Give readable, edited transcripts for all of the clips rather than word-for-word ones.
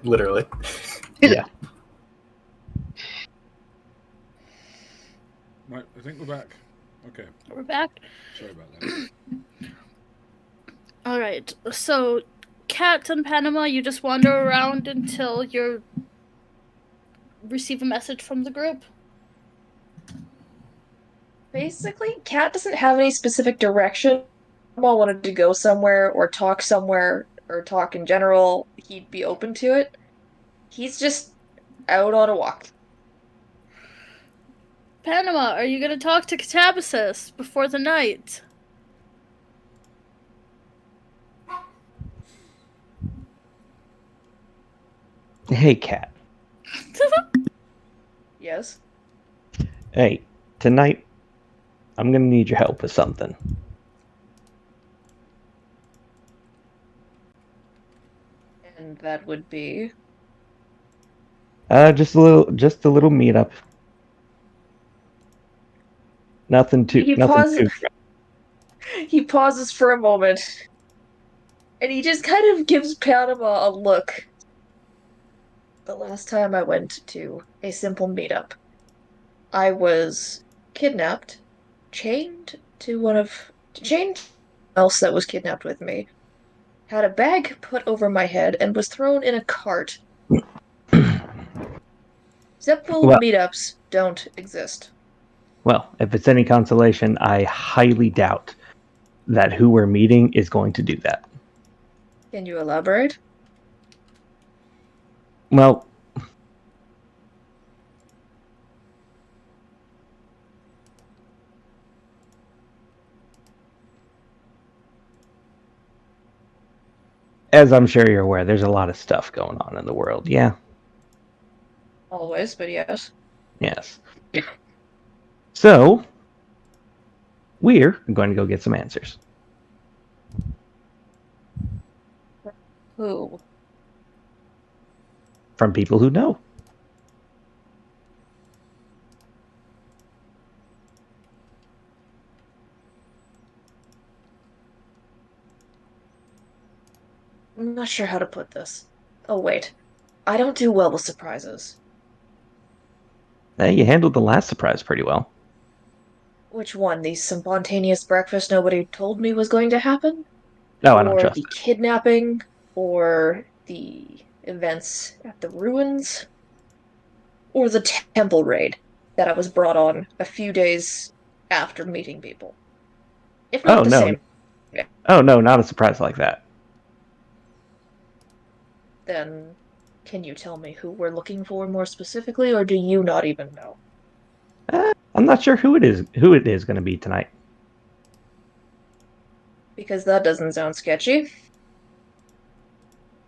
literally. Yeah. Right, I think we're back. Okay. We're back. Sorry about that. All right. So, Cat in Panama, you just wander around until you receive a message from the group. Basically, Cat doesn't have any specific direction. If I wanted to go somewhere or talk in general, he'd be open to it. He's just out on a walk. Panama, are you gonna talk to Catabasis before the night? Hey, Cat. Yes? Hey, tonight, I'm gonna need your help with something. And that would be... Just a little meetup. Nothing too. He pauses for a moment. And he just kind of gives Panama a look. The last time I went to a simple meetup, I was kidnapped, chained else that was kidnapped with me, had a bag put over my head, and was thrown in a cart. Simple meetups don't exist. Well, if it's any consolation, I highly doubt that who we're meeting is going to do that. Can you elaborate? Well, as I'm sure you're aware, there's a lot of stuff going on in the world, yeah? Always, but yes. Yes. So, we're going to go get some answers. Who? From people who know. I'm not sure how to put this. Oh, wait. I don't do well with surprises. You handled the last surprise pretty well. Which one? The spontaneous breakfast nobody told me was going to happen? No, I don't trust it. Or the kidnapping? Or the events at the ruins? Or the temple raid that I was brought on a few days after meeting people? If not the same. Oh, no, not a surprise like that. Then, can you tell me who we're looking for more specifically, or do you not even know? I'm not sure who it is going to be tonight. Because that doesn't sound sketchy.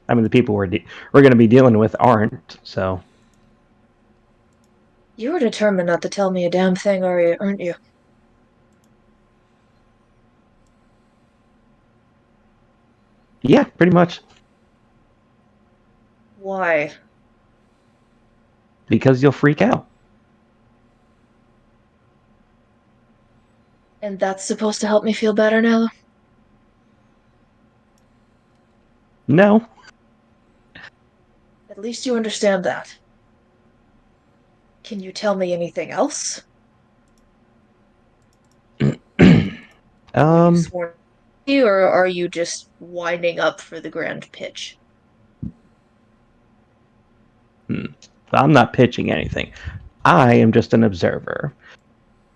I mean, the people we're going to be dealing with aren't, so... You're determined not to tell me a damn thing, aren't you? Yeah, pretty much. Why? Because you'll freak out. And that's supposed to help me feel better now? No. At least you understand that. Can you tell me anything else? Or are you just winding up for the grand pitch? I'm not pitching anything. I am just an observer.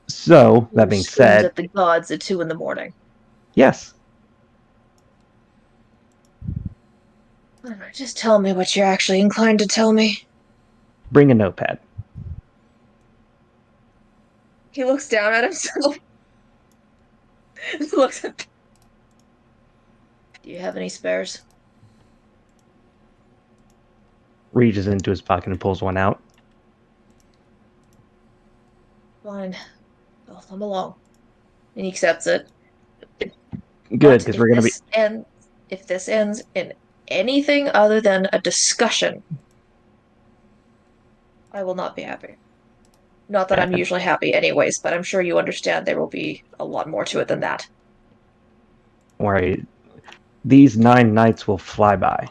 So, that being said... at the gods at 2 a.m. Yes. Just tell me what you're actually inclined to tell me. Bring a notepad. He looks down at himself. Looks at... Do you have any spares? Reaches into his pocket and pulls one out. Fine. I'll thumb along. And he accepts it. Good, because we're going to be... And if this ends in anything other than a discussion, I will not be happy. Not that I'm usually happy anyways, but I'm sure you understand there will be a lot more to it than that. Worry. These 9 nights will fly by.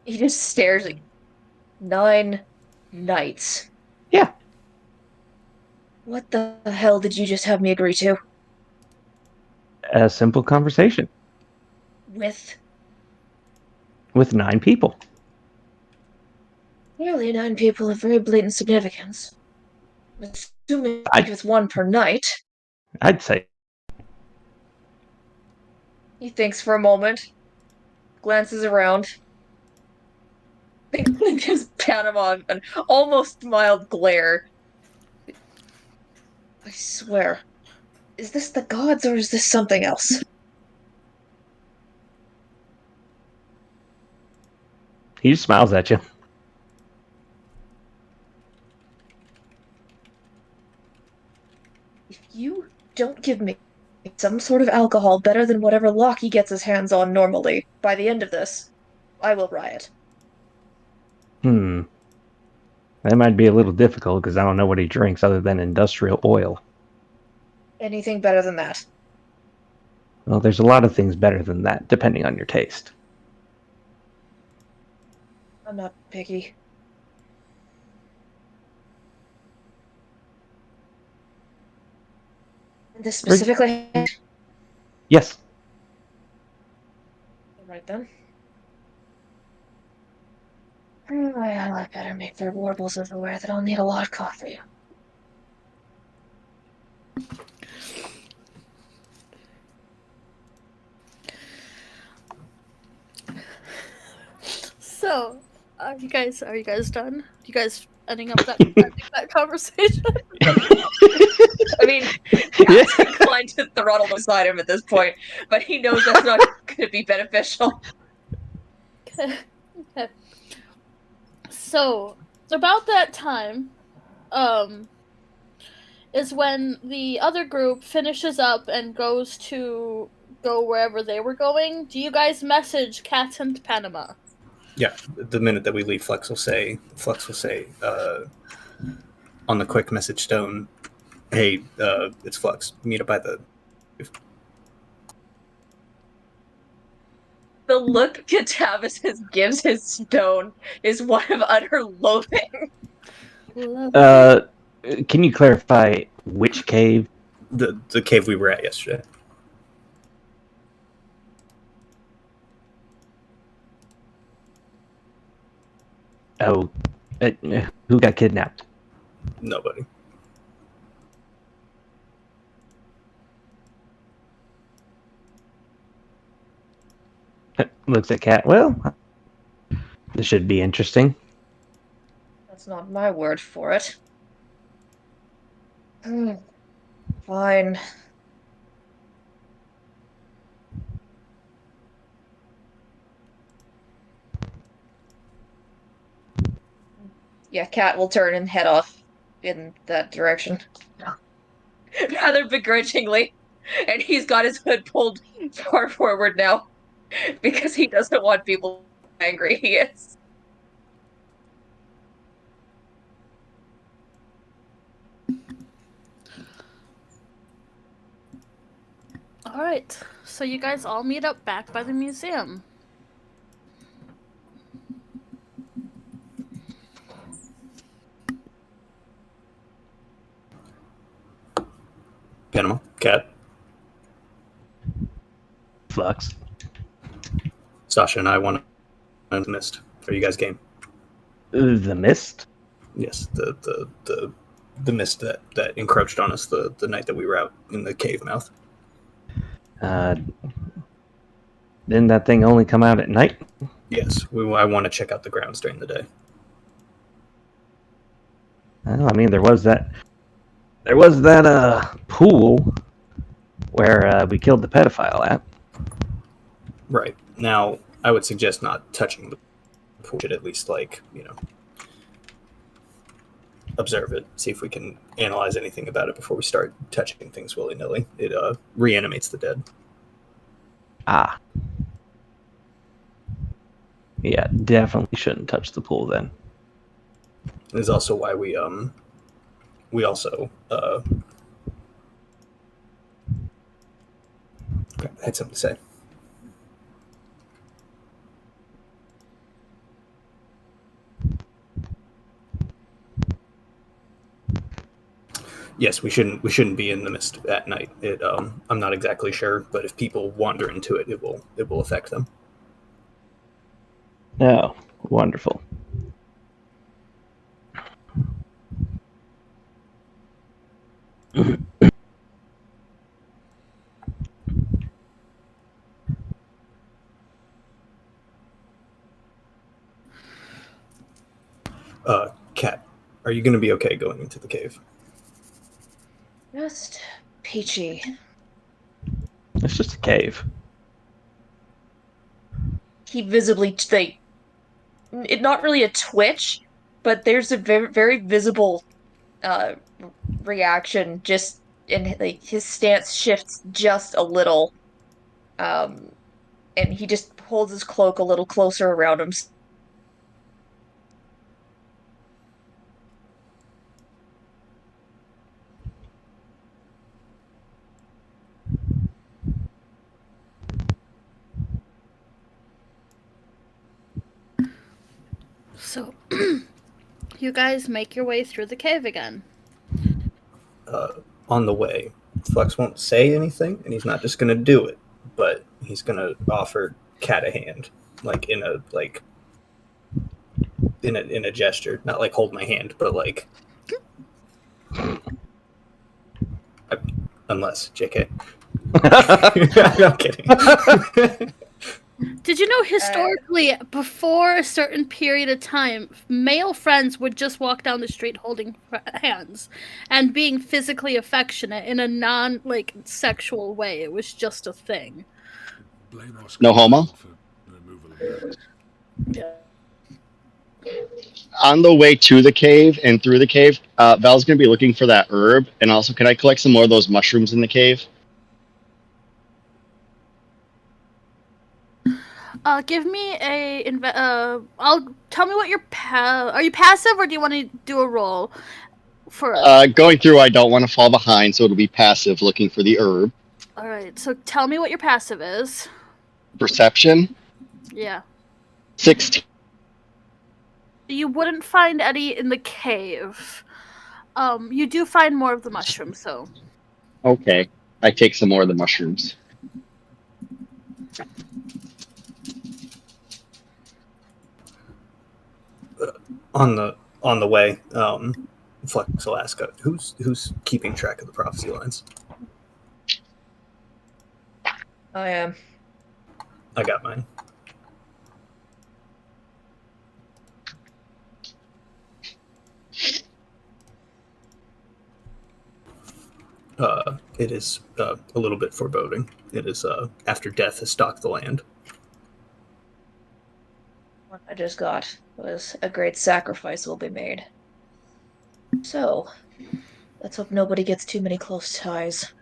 He just stares at 9 nights. Yeah. What the hell did you just have me agree to? A simple conversation With with 9 people. clearly 9 people of very blatant significance. Assuming I- it's 1 per night. I'd say. He thinks for a moment, glances around, gives Panama an almost mild glare. I swear, is this the gods or is this something else? He just smiles at you. If you don't give me some sort of alcohol better than whatever Lockie gets his hands on normally, by the end of this, I will riot. That might be a little difficult because I don't know what he drinks other than industrial oil. Anything better than that. Well, there's a lot of things better than that, depending on your taste. I'm not picky. This specifically. Yes. Right then. I better make their warbles aware that I'll need a lot of coffee. So, are you guys done? You guys ending up that conversation? I mean, Cat's inclined to throttle beside him at this point, but he knows that's not going to be beneficial. Okay. So, about that time, is when the other group finishes up and goes to go wherever they were going. Do you guys message Cat and Panama? Yeah, the minute that we leave, Flex will say, on the quick message stone, hey, it's Flux. Meet up by the... The look Catavis gives his stone is one of utter loathing. Can you clarify which cave? The cave we were at yesterday. Oh, who got kidnapped? Nobody. Looks at Cat. Well, this should be interesting. That's not my word for it. Fine. Yeah, Cat will turn and head off in that direction. Rather begrudgingly. And he's got his hood pulled far forward now. Because he doesn't want people angry he is. Alright, so you guys all meet up back by the museum. Panama, Cat, Flux. Sasha, and I want to mist. Are you guys game? The mist? Yes, the mist that encroached on us the night that we were out in the cave mouth. Didn't that thing only come out at night? Yes, I want to check out the grounds during the day. Well, I mean, there was that pool where we killed the pedophile at. Right. Now, I would suggest not touching the pool. We should at least, observe it, see if we can analyze anything about it before we start touching things willy-nilly. It reanimates the dead. Ah. Yeah, definitely shouldn't touch the pool then. This is also why we also had something to say. yes, we shouldn't be in the mist at night. I'm not exactly sure, but if people wander into it, it will affect them. Oh, wonderful. Kat, are you going to be okay going into the cave? Just peachy. It's just a cave. He visibly, not really a twitch, but there's a very, very visible uh reaction just in like his stance shifts just a little. Um, and he just holds his cloak a little closer around him. So, you guys make your way through the cave again. On the way, Flex won't say anything, and he's not just going to do it, but he's going to offer Kat a hand, like in a gesture, not like hold my hand, but like unless JK. I'm kidding. Did you know historically, before a certain period of time, male friends would just walk down the street holding hands and being physically affectionate in a non-sexual way? It was just a thing. Blame Oscar No homo? for the removal of that. Yeah. On the way to the cave and through the cave, Val's going to be looking for that herb. And also, can I collect some more of those mushrooms in the cave? Give me tell me what your are you passive or do you want to do a roll for us? Going through, I don't want to fall behind, so it'll be passive looking for the herb. All right, so tell me what your passive is. Perception, Yeah. 16. You wouldn't find any in the cave. You do find more of the mushrooms, though. Okay, I take some more of the mushrooms. On the way, Flex will ask, who's keeping track of the prophecy lines? I am. I got mine. It is a little bit foreboding. It is after death has stalked the land. What I just got was a great sacrifice will be made. So, let's hope nobody gets too many close ties.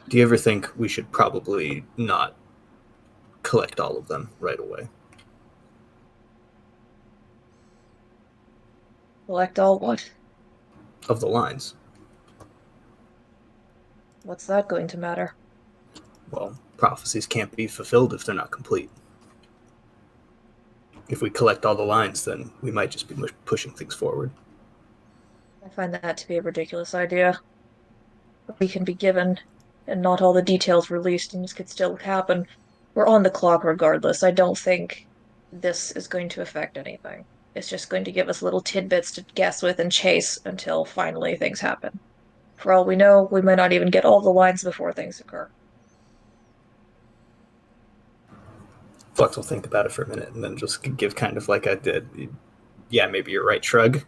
Do you ever think we should probably not collect all of them right away? Collect all what? Of the lines? What's that going to matter? Well, prophecies can't be fulfilled if they're not complete. If we collect all the lines, then we might just be pushing things forward. I find that to be a ridiculous idea. We can be given, and not all the details released, and this could still happen. We're on the clock regardless. I don't think this is going to affect anything. It's just going to give us little tidbits to guess with and chase until finally things happen. For all we know, we might not even get all the lines before things occur. Flux will think about it for a minute and then just give kind of like a yeah, maybe you're right shrug.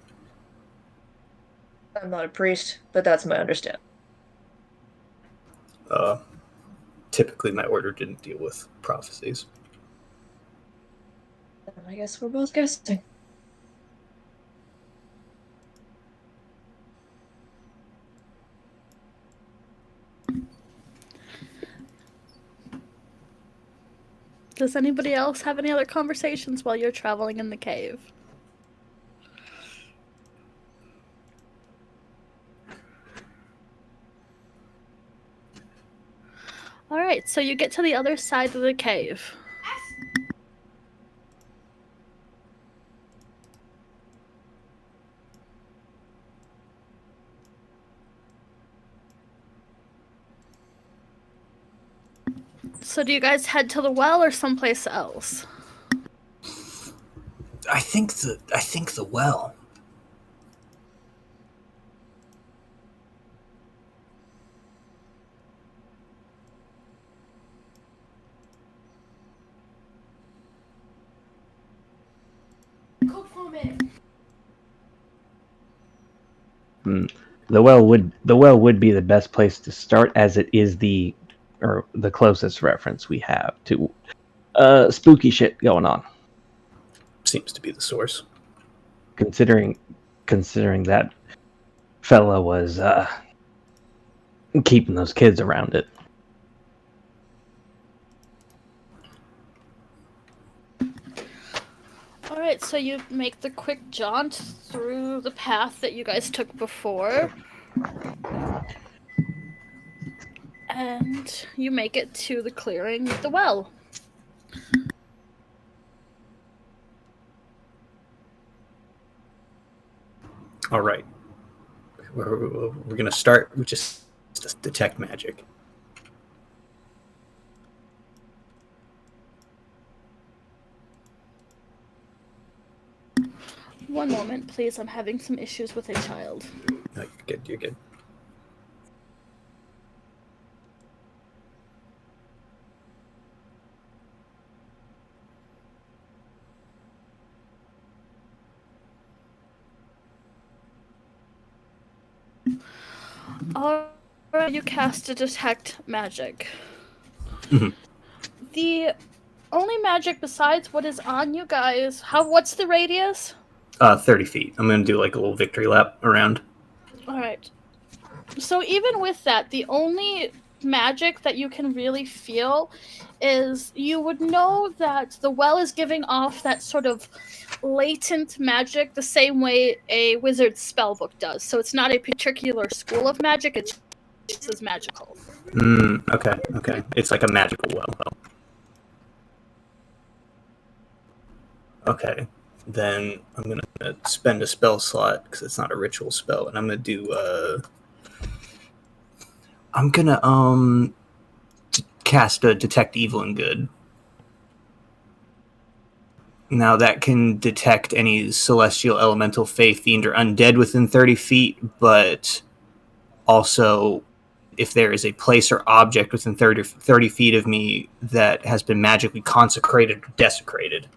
I'm not a priest, but that's my understanding. Typically, my order didn't deal with prophecies. I guess we're both guessing. Does anybody else have any other conversations while you're traveling in the cave? Alright, so you get to the other side of the cave. So do you guys head to the well or someplace else? I think the well. The well would be the best place to start, as it is the closest reference we have to spooky shit going on. Seems to be the source. Considering that fella was keeping those kids around it. Alright, so you make the quick jaunt through the path that you guys took before. And you make it to the clearing with the well. All right. We're going to start with just detect magic. One moment, please. I'm having some issues with a child. No, you're good. You're good. Alright, you cast a detect magic. Mhm. The only magic besides what is on you guys, what's the radius? 30 feet. I'm going to do like a little victory lap around. Alright. So even with that, the only magic that you can really feel is you would know that the well is giving off that sort of latent magic the same way a wizard's spellbook does. So it's not a particular school of magic, it's just as magical. Okay. It's like a magical well. Okay. Then I'm going to spend a spell slot because it's not a ritual spell. And I'm going to do... I'm going to cast a Detect Evil and Good. Now that can detect any celestial, elemental, fae, fiend, or undead within 30 feet, but also if there is a place or object within 30 feet of me that has been magically consecrated or desecrated.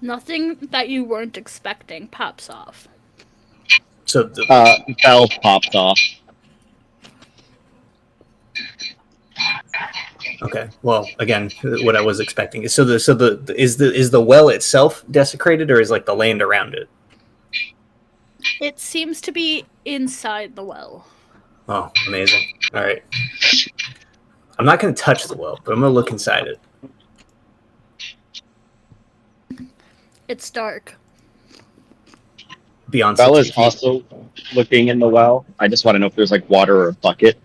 Nothing that you weren't expecting pops off. So the Bell popped off. okay. Well, again, what I was expecting is is the well itself desecrated, or is like the land around it? It seems to be inside the well. Oh, amazing! All right, I'm not going to touch the well, but I'm going to look inside it. It's dark. Beyond Bell 60 is feet. also looking in the well. I just want to know if there's like water or a bucket.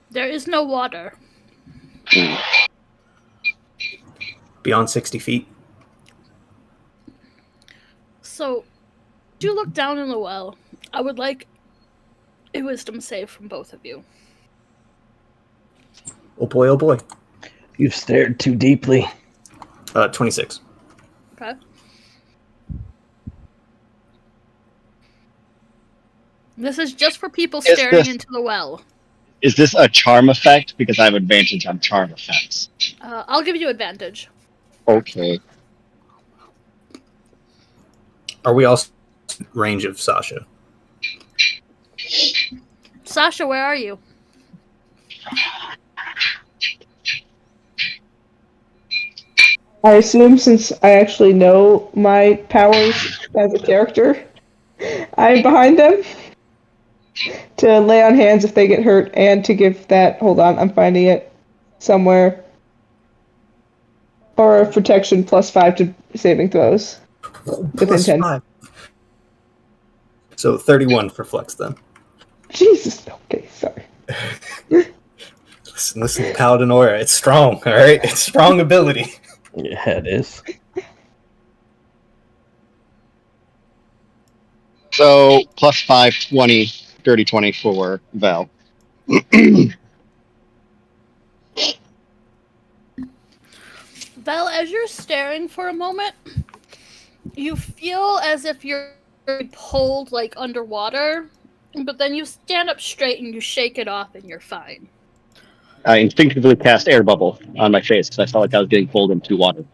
There is no water. Beyond 60 feet. So, do look down in the well. I would like a wisdom save from both of you. Oh boy, oh boy. You've stared too deeply. 26. Okay. This is just for people staring into the well. Is this a charm effect? Because I have advantage on charm effects. I'll give you advantage. Okay. Are we all range of Sasha? Sasha, where are you? I assume since I actually know my powers as a character, I'm behind them to lay on hands if they get hurt and to give that. Hold on, I'm finding it somewhere. Or protection +5 to saving throws. Plus 10. 5. So 31 for Flex then. Jesus. Okay, sorry. Listen to Paladin Aura. It's strong, all right? It's strong ability. Yeah, it is. So +5, 20 dirty 20 for Val. Val, as you're staring for a moment, you feel as if you're pulled like underwater, but then you stand up straight and you shake it off and you're fine. I instinctively cast air bubble on my face because I felt like I was getting pulled into water.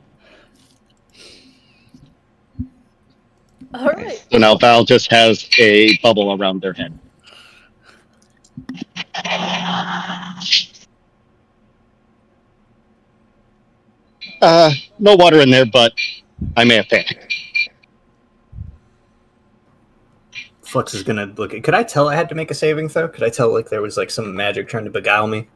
All right. So now Val just has a bubble around their head. No water in there, but I may have panicked. Flux is gonna look at. Could I tell I had to make a saving throw? Could I tell like there was like some magic trying to beguile me?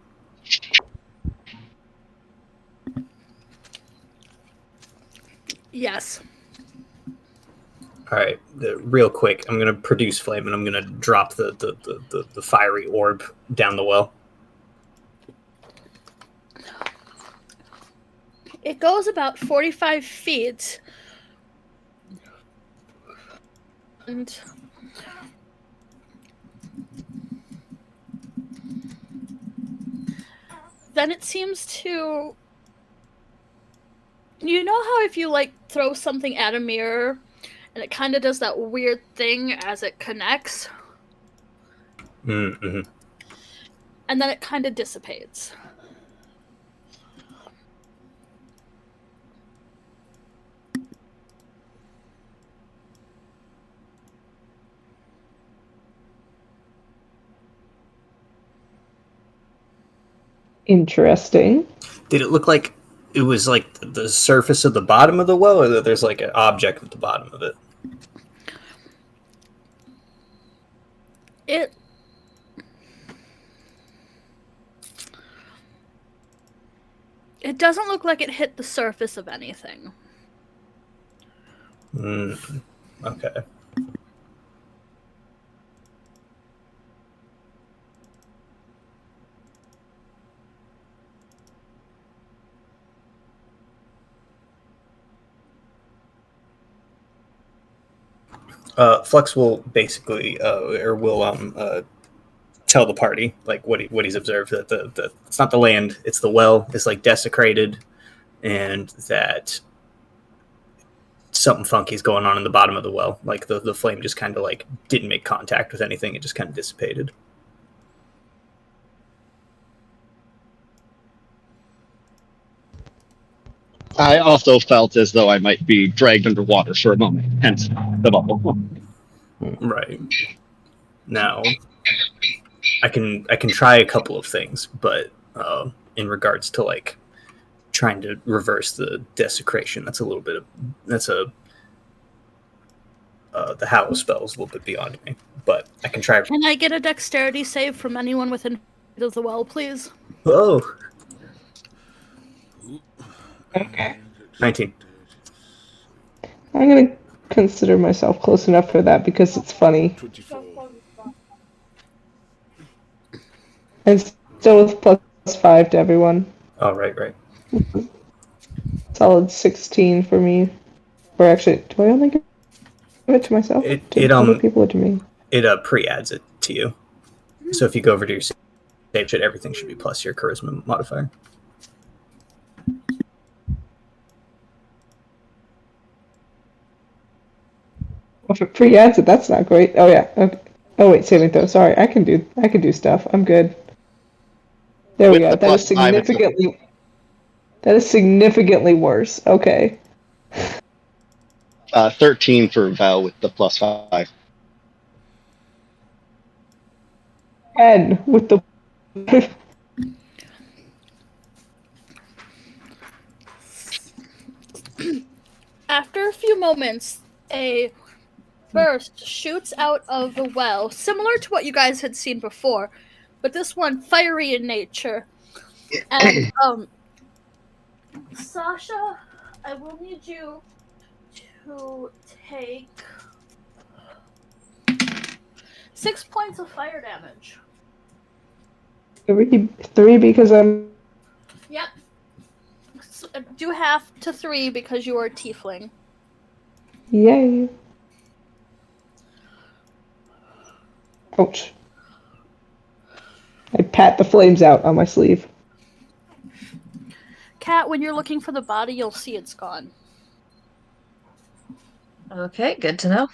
Yes. All right, real quick. I'm gonna produce flame and I'm gonna drop the fiery orb down the well. It goes about 45 feet. And then it seems to... You know how if you, like, throw something at a mirror, and it kind of does that weird thing as it connects? Mm-hmm. And then it kind of dissipates. Interesting. Did it look like it was like the surface of the bottom of the well, or that there's like an object at the bottom of it? It doesn't look like it hit the surface of anything. Okay. Flux will basically, or will tell the party like what he's observed, that the it's not the land, it's the well. It's like desecrated, and that something funky is going on in the bottom of the well. Like the flame just kind of like didn't make contact with anything; it just kind of dissipated. I also felt as though I might be dragged underwater for a moment, hence the bubble. Right. Now, I can try a couple of things, but in regards to like trying to reverse the desecration, that's a little bit of the Hallow spell is a little bit beyond me, but I can try. Can I get a dexterity save from anyone within feet of the well, please? Oh, Okay. 19. I'm gonna consider myself close enough for that because it's funny. 24. And still with +5 to everyone. Oh, right. Solid 16 for me. Or actually, do I only give it to myself? It other people or to me? It pre-adds it to you. So if you go over to your save sheet, everything should be plus your charisma modifier. Well, if it pre-adds it, that's not great. Oh yeah. Okay. Oh wait, saving throw. Sorry, I can do stuff. I'm good. There we With go. the That is +5, it's significantly. That is significantly worse. Okay. 13 for Val with the +5. 10 with the. After a few moments, a burst shoots out of the well, similar to what you guys had seen before, but this one fiery in nature. And Sasha, I will need you to take 6 points of fire damage. 3 because I'm. Yep. Do half to 3 because you are a tiefling. Yay. Ouch. pat the flames out on my sleeve. Cat, when you're looking for the body, you'll see it's gone. Okay, good to know.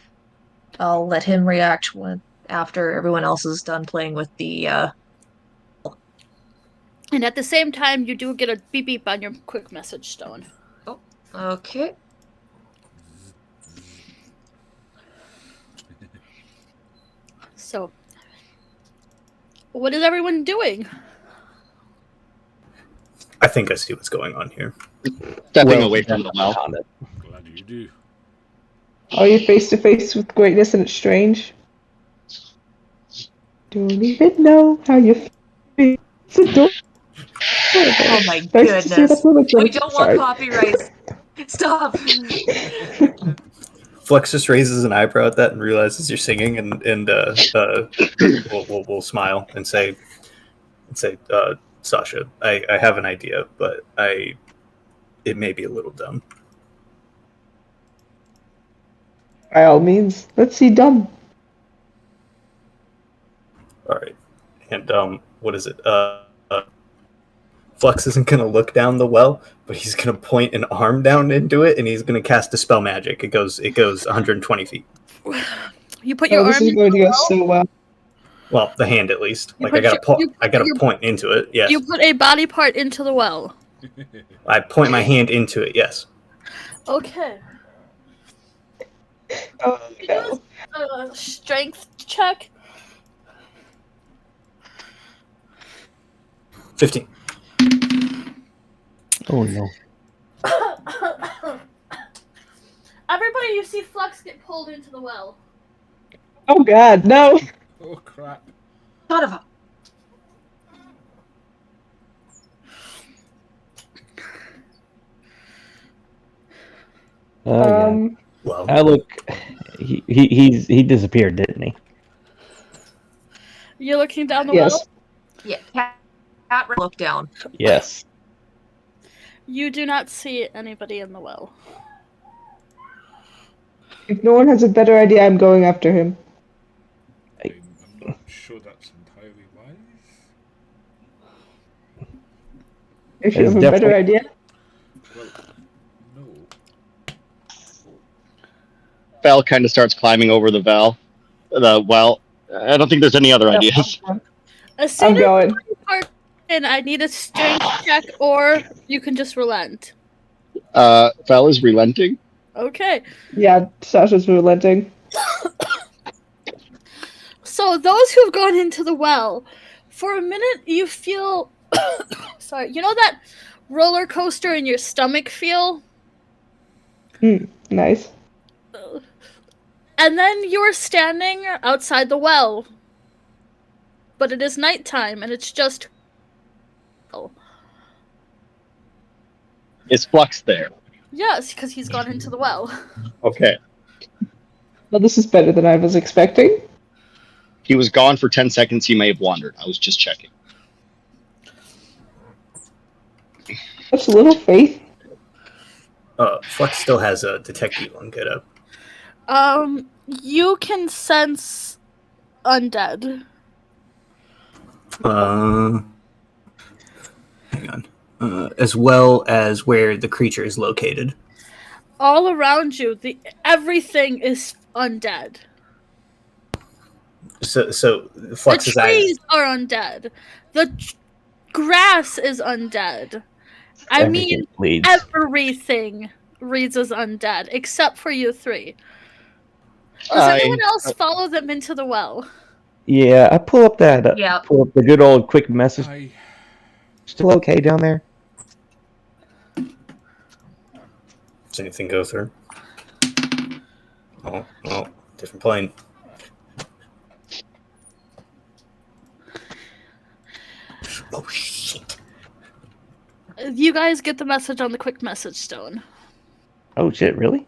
I'll let him react after everyone else is done playing with the. And at the same time, you do get a beep beep on your quick message stone. Oh, okay. So, what is everyone doing? I think I see what's going on here. Stepping away from the well. Glad you do. Are you face to face with greatness and it's strange? Don't even know how you feel. It's adorable. Oh my Nice to see goodness. that woman. We don't want copyrights. Stop. Flex just raises an eyebrow at that and realizes you're singing, and we'll smile and say, Sasha, I have an idea, but it may be a little dumb. By all means, let's see dumb. All right, and what is it? Flux isn't going to look down the well, but he's going to point an arm down into it, and he's going to cast Dispel Magic. It goes 120 feet. You put your This arm is in going to the go well? so well. Well, the hand at least. You Like I put got to your- point into it. Yes, You put a body part into the well. I point my hand into it. Yes. Okay. Oh, no. Strength check. 15. Oh no. Everybody, you see Flux get pulled into the well. Oh god, no! Oh crap. Son of a. Oh yeah. Well, Look, he disappeared, didn't he? You're looking down the Yes. well. Yeah, cat look down. Yes. You do not see anybody in the well. If no one has a better idea, I'm going after him. I'm not sure that's entirely wise. If you It's have a better definitely- idea. Well, no. Val kind of starts climbing over the well. I don't think there's any other ideas. As soon I'm as going. you part in, I need a strength check, or you can just relent. Val is relenting. Okay. Yeah, Sasha's relenting. So those who've gone into the well, for a minute you feel sorry, you know that roller coaster in your stomach feel? Nice. And then you're standing outside the well. But it is nighttime and it's just Is Flux there? yes, because he's gone into the well. Okay. Well, this is better than I was expecting. He was gone for 10 seconds. He may have wandered. I was just checking. Such little faith. Flux still has a detect evil and get up. You can sense undead. Hang on. As well as where the creature is located. All around you, everything is undead. So The Flux's eyes. trees are undead. The grass is undead. I mean, Everything bleeds. everything reads as undead, except for you three. Does anyone else follow them into the well? Yeah, I pull up that. Yeah. Pull up the good old quick message. I Still okay down there? Does anything go through? Oh, different plane. Oh shit! You guys get the message on the quick message stone. Oh shit! Really?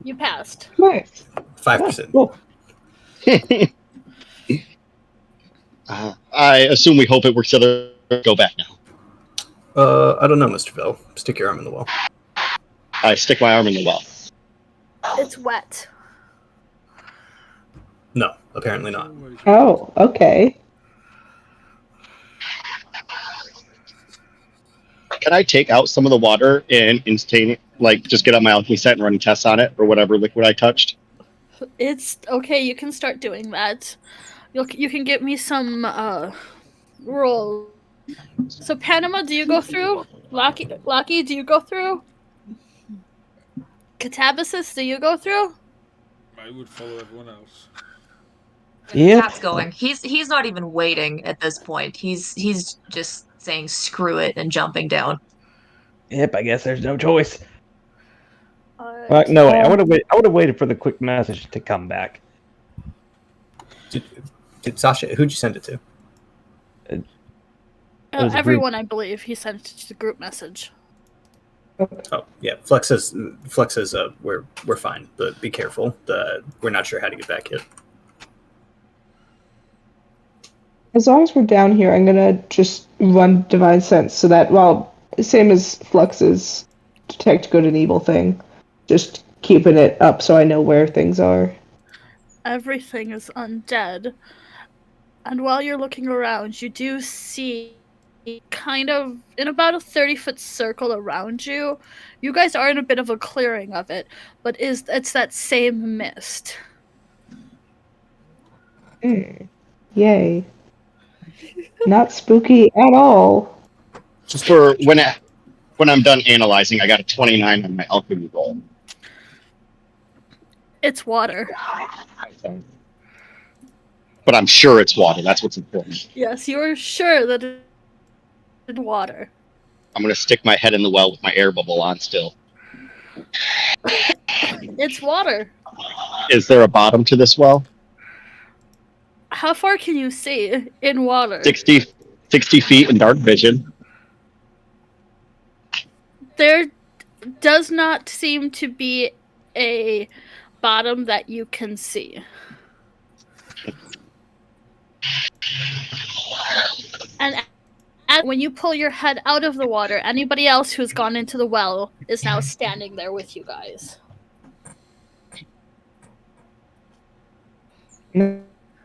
You passed. Nice. 5%. Cool. I assume we hope it works together. Go back now. I don't know, Mr. Bell. Stick your arm in the wall. I stick my arm in the well. It's wet. No, apparently not. always Oh, okay. Can I take out some of the water and like just get on my alchemy set and run tests on it or whatever liquid I touched? It's okay. You can start doing that. You can get me some roll. So Panama, do you go through? Locky, do you go through? Catabasis, do you go through? I would follow everyone else. Yep. Cat's going. He's not even waiting at this point. He's just saying screw it and jumping down. Yep, I guess there's no choice. Alright. No way. I would have waited for the quick message to come back. Did Sasha? Who'd you send it to? It was a Everyone, I believe, he sent it to the group message. Oh yeah, Flex says we're fine, but be careful. We're not sure how to get back yet. As long as we're down here, I'm gonna just run Divine Sense so that, well, same as Flux's Detect Good and Evil thing, just keeping it up so I know where things are. Everything is undead. And while you're looking around, you do see kind of in about a 30-foot circle around you. You guys are in a bit of a clearing of it, but it's that same mist. Yay. Not spooky at all. Just for when I'm done analyzing, I got a 29 on my alchemy roll. It's water. But I'm sure it's water. That's what's important. Yes, you're sure that it's water. I'm gonna stick my head in the well with my air bubble on still. It's water. Is there a bottom to this well? How far can you see in water? 60 feet in dark vision. There does not seem to be a bottom that you can see. And when you pull your head out of the water, anybody else who's gone into the well is now standing there with you guys.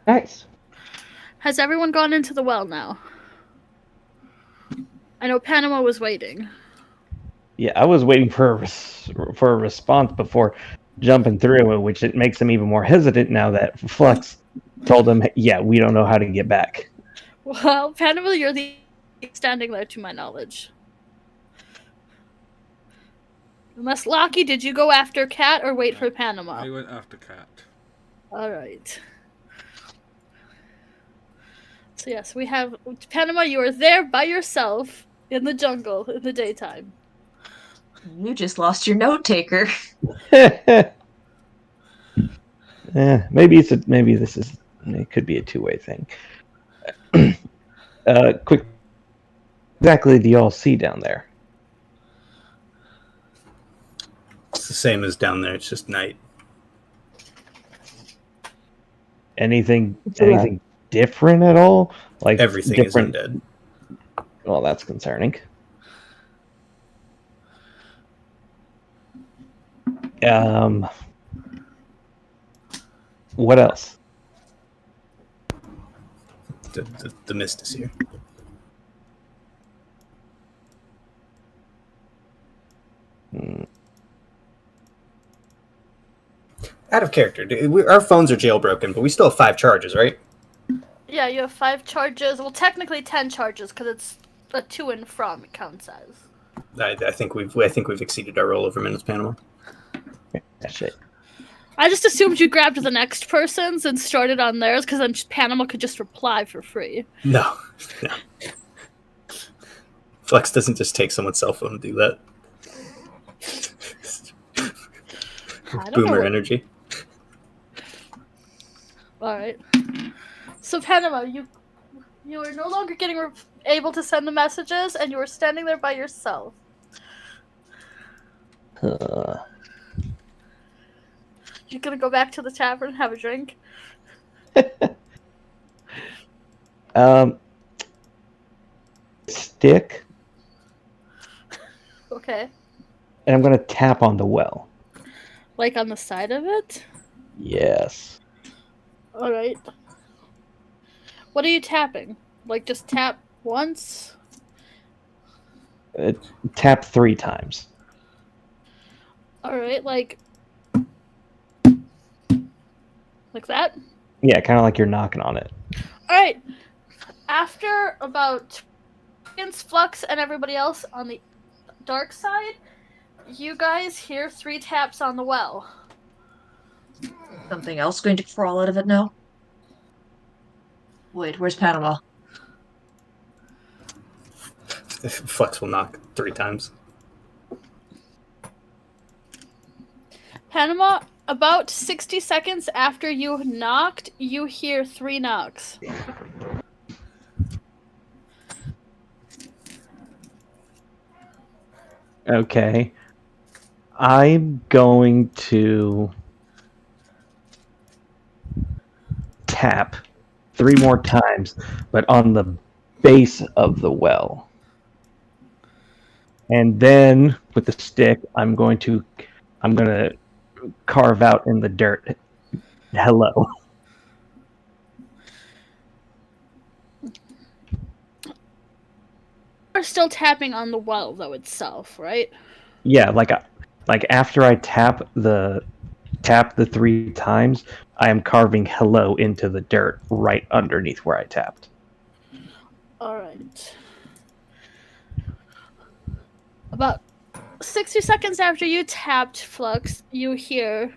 Nice. Has everyone gone into the well now? I know Panama was waiting. Yeah, I was waiting for a response before jumping through it, which it makes him even more hesitant now that Flux told him, yeah, we don't know how to get back. Well, Panama, you're the standing there to my knowledge. Unless Locky, did you go after Cat or wait for Panama? I went after Cat. Alright. So yes, we have Panama, you are there by yourself in the jungle in the daytime. You just lost your note taker. Maybe it could be a two-way thing. Quick, exactly do y'all see down there? It's the same as down there. It's just night. Anything different at all? Like Everything different... is undead. Well, that's concerning. What else? The mist is here. Out of character. Our phones are jailbroken, but we still have 5 charges, right? Yeah, you have 5 charges. Well, technically 10 charges because it's a to and from it counts as. I think we've exceeded our rollover minutes, Panama. That's it. I just assumed you grabbed the next person's and started on theirs because then Panama could just reply for free. No. Flex doesn't just take someone's cell phone and do that. Boomer energy. Alright. So Panama, you are no longer able to send the messages and you are standing there by yourself. You gonna go back to the tavern and have a drink? Stick. Okay. And I'm gonna tap on the well. Like on the side of it? Yes. Alright. What are you tapping? Like just tap once? tap 3 times. All right, like that. Yeah, kind of like you're knocking on it. All right. After about against Flux and everybody else on the dark side, you guys hear 3 taps on the well. Something else going to crawl out of it now? Wait, where's Panama? Flex will knock 3 times. Panama, about 60 seconds after you knocked, you hear 3 knocks. Okay. I'm going to tap 3 more times, but on the base of the well. And then with the stick, I'm going to carve out in the dirt. Hello. You're still tapping on the well though itself, right? Yeah, like after I tap the 3 times, I am carving hello into the dirt right underneath where I tapped. All right. About 60 seconds after you tapped Flux, you hear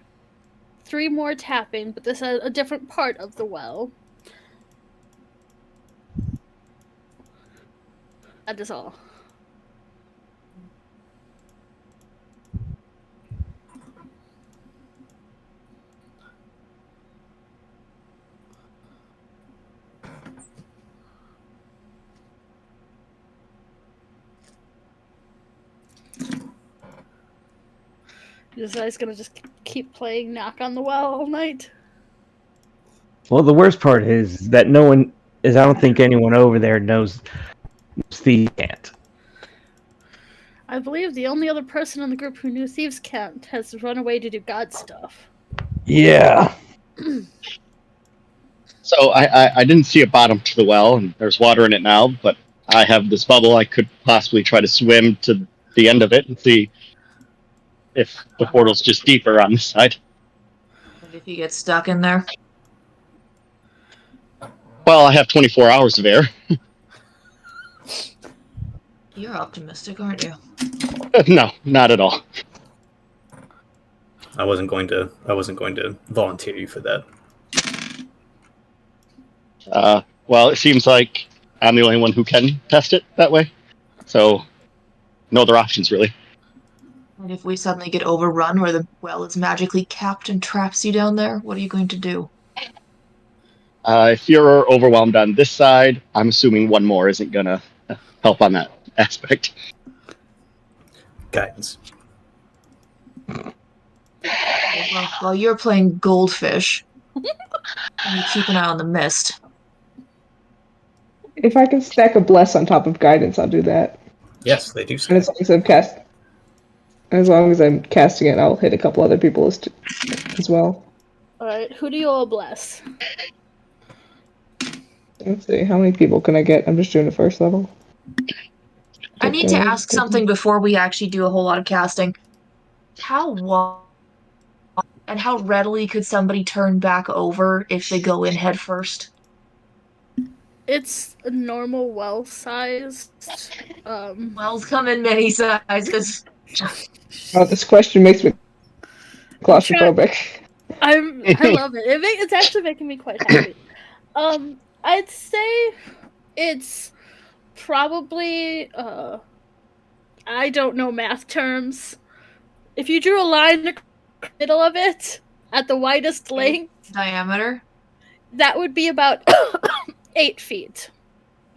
3 more tapping, but this is a different part of the well. That is all. This guy's gonna just keep playing Knock on the Well all night. Well, the worst part is that no one is. I don't think anyone over there knows Thieves' Cant. I believe the only other person in the group who knew Thieves' Cant has run away to do God stuff. Yeah. So I didn't see a bottom to the well, and there's water in it now, but I have this bubble. I could possibly try to swim to the end of it and see if the portal's just deeper on this side. And if you get stuck in there? Well, I have 24 hours of air. You're optimistic, aren't you? No, not at all. I wasn't going to volunteer you for that. Well, it seems like I'm the only one who can test it that way. So, no other options, really. And if we suddenly get overrun or the well is magically capped and traps you down there, what are you going to do? If you're overwhelmed on this side, I'm assuming one more isn't going to help on that aspect. Guidance. Well, while you're playing Goldfish, and you keep an eye on the mist. If I can stack a bless on top of guidance, I'll do that. Yes, they do. And as long as I'm casting it, I'll hit a couple other people as well. Alright, who do you all bless? Let's see, how many people can I get? I'm just doing the first level. I need to ask something before we actually do a whole lot of casting. How and how readily could somebody turn back over if they go in head first? It's a normal well sized. Wells come in many sizes. Oh, this question makes me claustrophobic. I love it. It's actually making me quite happy. I'd say it's probably I don't know math terms. If you drew a line in the middle of it at the widest length Diameter? That would be about 8 feet.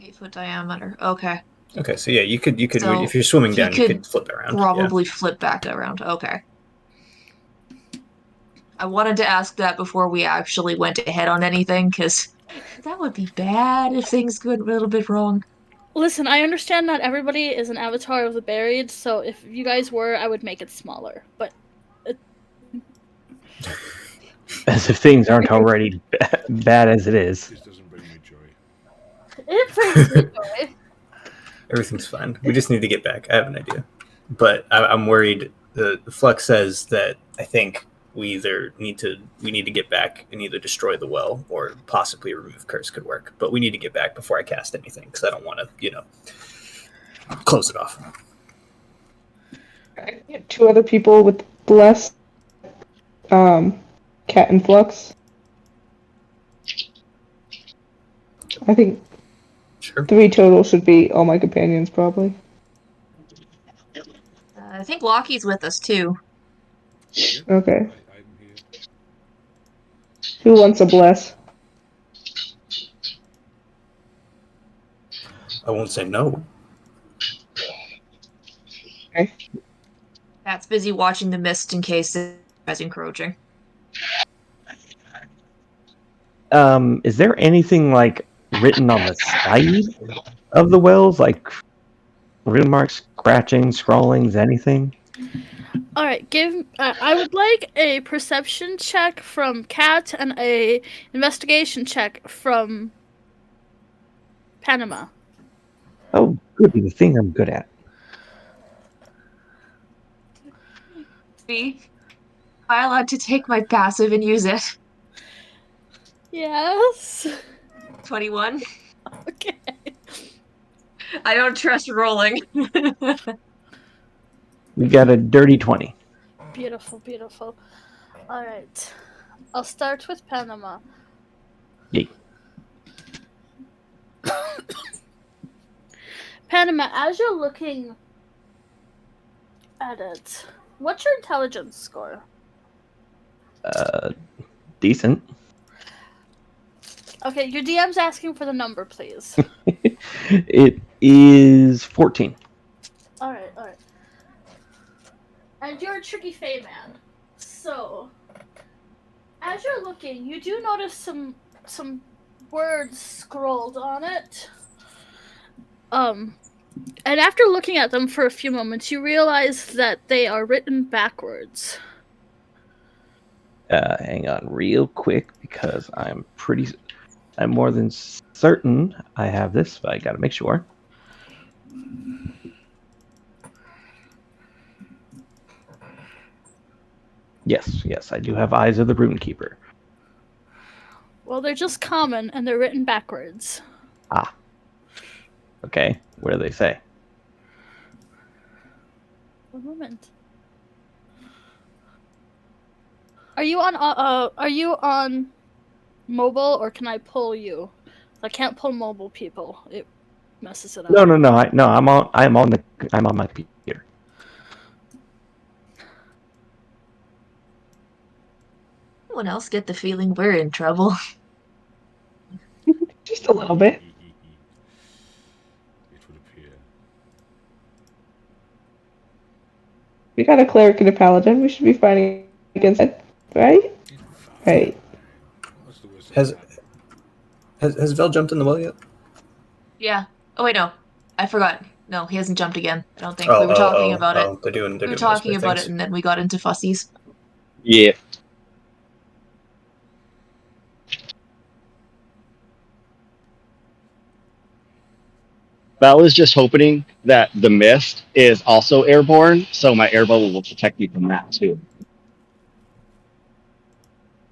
8-foot diameter. Okay. Okay, so yeah, you could So if you're swimming down, you could flip around. Probably flip back around. Okay. I wanted to ask that before we actually went ahead on anything, because that would be bad if things went a little bit wrong. Listen, I understand not everybody is an avatar of the buried, so if you guys were, I would make it smaller. But As if things aren't already bad as it is. This doesn't bring me joy. it brings me joy. Everything's fine. We just need to get back. I have an idea, but I'm worried. The Flux says that I think we need to get back and either destroy the well or possibly remove curse could work. But we need to get back before I cast anything because I don't want to, close it off. I can get 2 other people with bless, Cat and Flux. I think Sure. 3 total should be all my companions, probably. I think Lockie's with us too. Okay. I'm here. Who wants a bless? I won't say no. Okay. Pat's busy watching the mist in case it's encroaching. Is there anything like written on the side of the wells, like rune marks, scratching, scrawlings, anything? All right, I would like a perception check from Kat and a investigation check from Panama. Oh, good, the thing I'm good at. Me? Am I allowed to take my passive and use it? Yes. 21. Okay. I don't trust rolling. We got a dirty 20. Beautiful, beautiful. All right. I'll start with Panama. Yay. Panama, as you're looking at it, what's your intelligence score? Decent. Okay, your DM's asking for the number, please. It is 14. All right. And you're a tricky Fey man. So, as you're looking, you do notice some words scrolled on it. And after looking at them for a few moments, you realize that they are written backwards. Hang on real quick because I'm more than certain I have this, but I gotta make sure. Yes, I do have Eyes of the Runekeeper. Well, they're just common, and they're written backwards. Ah. Okay, what do they say? One moment. Are you on mobile, or can I pull you? I can't pull mobile people. It messes it up. No. I'm on my computer. Anyone else get the feeling we're in trouble? Just a little bit. It would appear. We got a cleric and a paladin. We should be fighting against it, right? Right. What's the worst? Has Vel jumped in the well yet? Yeah. Oh wait, no. I forgot. No, he hasn't jumped again. I don't think. We were talking about it. They're doing. We were talking about it, and then we got into fussies. Yeah. Val is just hoping that the mist is also airborne, so my air bubble will protect me from that too.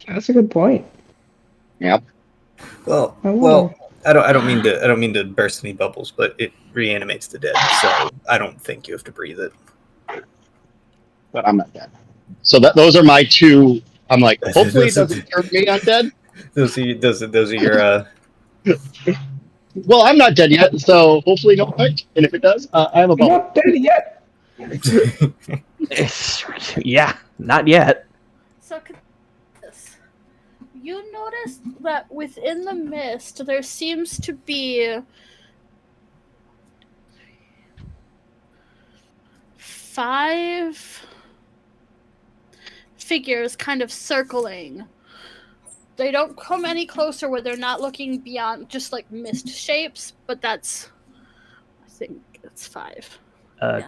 That's a good point. Yep. Well, I don't mean to burst any bubbles, but it reanimates the dead, so I don't think you have to breathe it. But I'm not dead. So those are my 2. I'm like, hopefully it doesn't turn me undead. Those are your. Well, I'm not dead yet, so hopefully no fight. And if it does, I have a I'm bubble. not dead yet. Yeah, not yet. So, you notice that within the mist, there seems to be 5 figures kind of circling. They don't come any closer where they're not looking beyond just like mist shapes, but I think it's 5.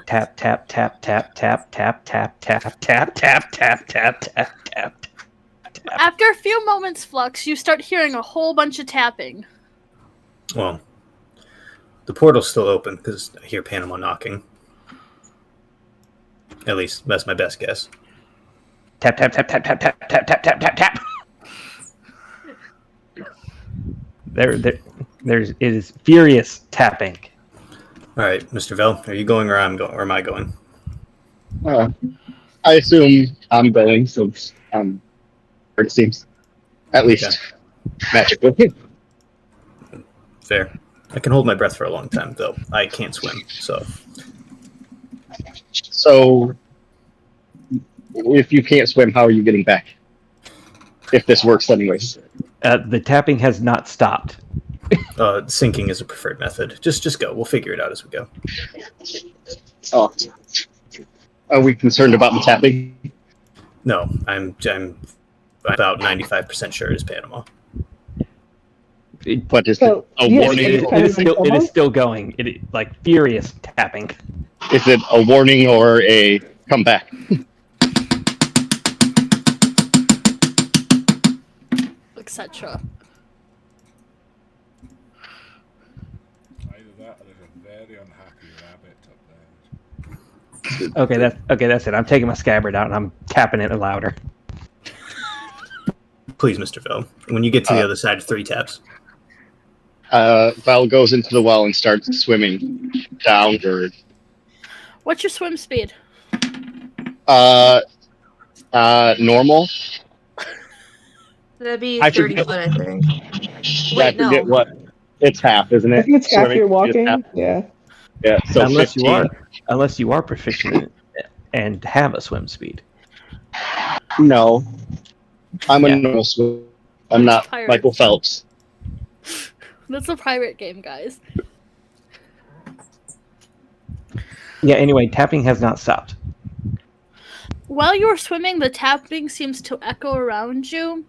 Tap, tap, tap, tap, tap, tap, tap, tap, tap, tap, tap, tap, tap, tap. After a few moments, Flux, you start hearing a whole bunch of tapping. Well, The portal's still open because I hear Panama knocking. At least that's my best guess. Tap, tap, tap, tap, tap, tap, tap, tap, tap, tap, tap. It is furious tapping. All right, Mr. Vell, are you going or am I going? I assume I'm going, so it seems. At least magically. Fair. I can hold my breath for a long time, though. I can't swim, so. So, if you can't swim, how are you getting back? If this works anyways. The tapping has not stopped. Sinking is a preferred method. Just go. We'll figure it out as we go. Oh. Are we concerned about the tapping? No, I'm about 95% sure it is Panama. But is So, it a yes, warning? It is still going. It is like furious tapping. Is it a warning or a come back? Etc. Either that or there's a very unhappy rabbit up there. Okay, that's it. I'm taking my scabbard out and I'm tapping it louder. Please, Mr. Vell, when you get to the other side, 3 taps. Val goes into the well and starts swimming downward. What's your swim speed? Normal. That'd be I 30 forget- foot, I think. I Wait, no. forget what. It's half, isn't it? I think it's half Swimming your is walking. half. Yeah. Yeah, so unless 15. unless you are proficient in it and have a swim speed. No. I'm Yeah. a normal swimmer. I'm not Pirate. Michael Phelps. That's a pirate game, guys. Yeah. Anyway, tapping has not stopped. While you're swimming, the tapping seems to echo around you.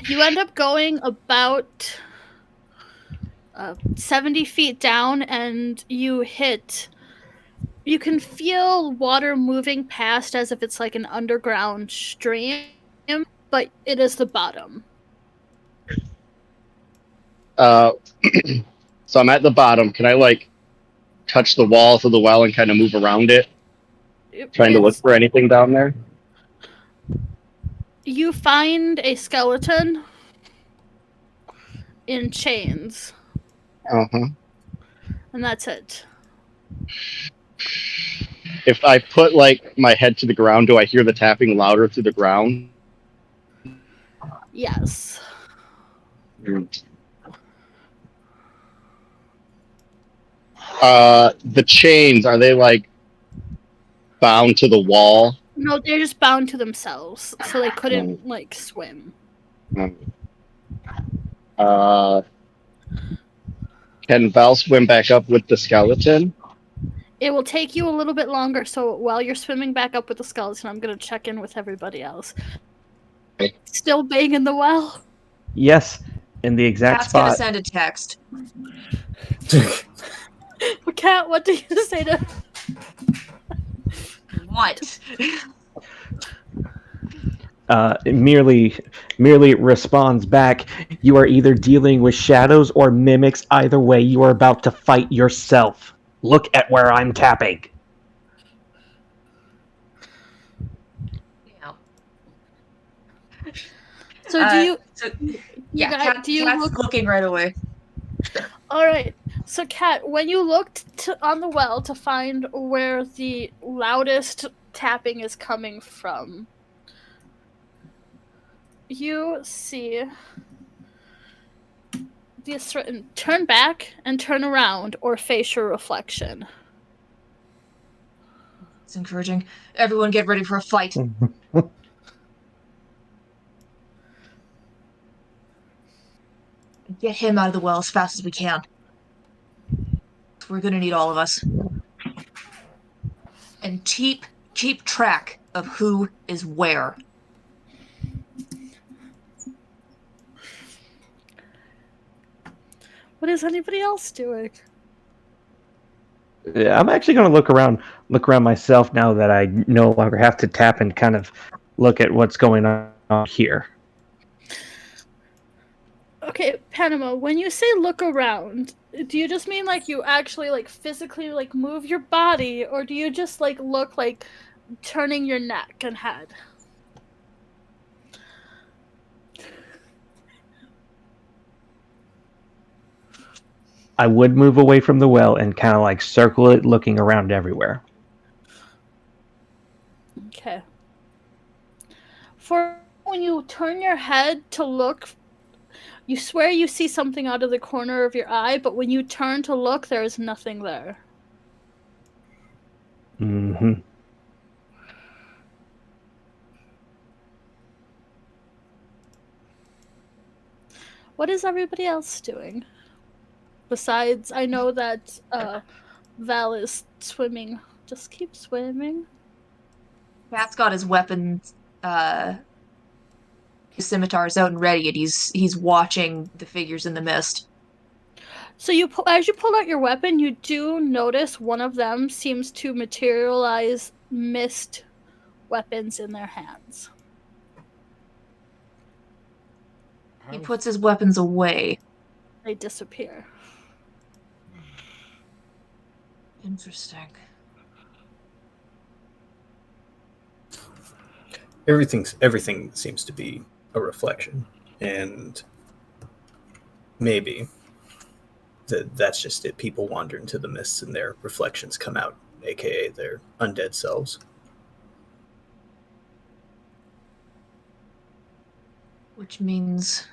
You end up going about 70 feet down, and you can feel water moving past as if it's like an underground stream, but it is the bottom. So I'm at the bottom. Can I touch the walls of the well and kind of move around it, trying to look for anything down there? You find a skeleton in chains, Uh-huh. and that's it. If I put my head to the ground, do I hear the tapping louder through the ground? Yes. The chains, are they bound to the wall? No, they're just bound to themselves, so they couldn't swim. Can Val swim back up with the skeleton? It will take you a little bit longer, so while you're swimming back up with the skeleton, I'm gonna check in with everybody else. Okay. Still being in the well? Yes, in the exact Cat's gonna spot. send a text. Cat, what do you say to... What? Merely responds back, "You are either dealing with shadows or mimics. Either way, you are about to fight yourself. Look at where I'm tapping." Yeah. So do you... Yeah, do you Cat's look... looking right away. Alright, so Cat, when you looked on the well to find where the loudest tapping is coming from, you see this written, turn back and turn around or face your reflection. It's encouraging. Everyone get ready for a fight. Get him out of the well as fast as we can. We're gonna need all of us. And keep track of who is where. What is anybody else doing? Yeah, I'm actually going to look around myself now that I no longer have to tap and kind of look at what's going on here. Okay, Panama, when you say look around, do you just mean like you actually like physically like move your body, or do you just like look like turning your neck and head? I would move away from the well and kind of like circle it, looking around everywhere. Okay. For when you turn your head to look, you swear you see something out of the corner of your eye, but when you turn to look, there is nothing there. Mm-hmm. What is everybody else doing? Besides, I know that Val is swimming. Just keep swimming. Cat's got his weapons, his scimitars out and ready, and he's watching the figures in the mist. So as you pull out your weapon, you do notice one of them seems to materialize mist weapons in their hands. He puts his weapons away. They disappear. Interesting. Everything seems to be a reflection, and maybe that's just it. People wander into the mists, and their reflections come out, aka their undead selves. Which means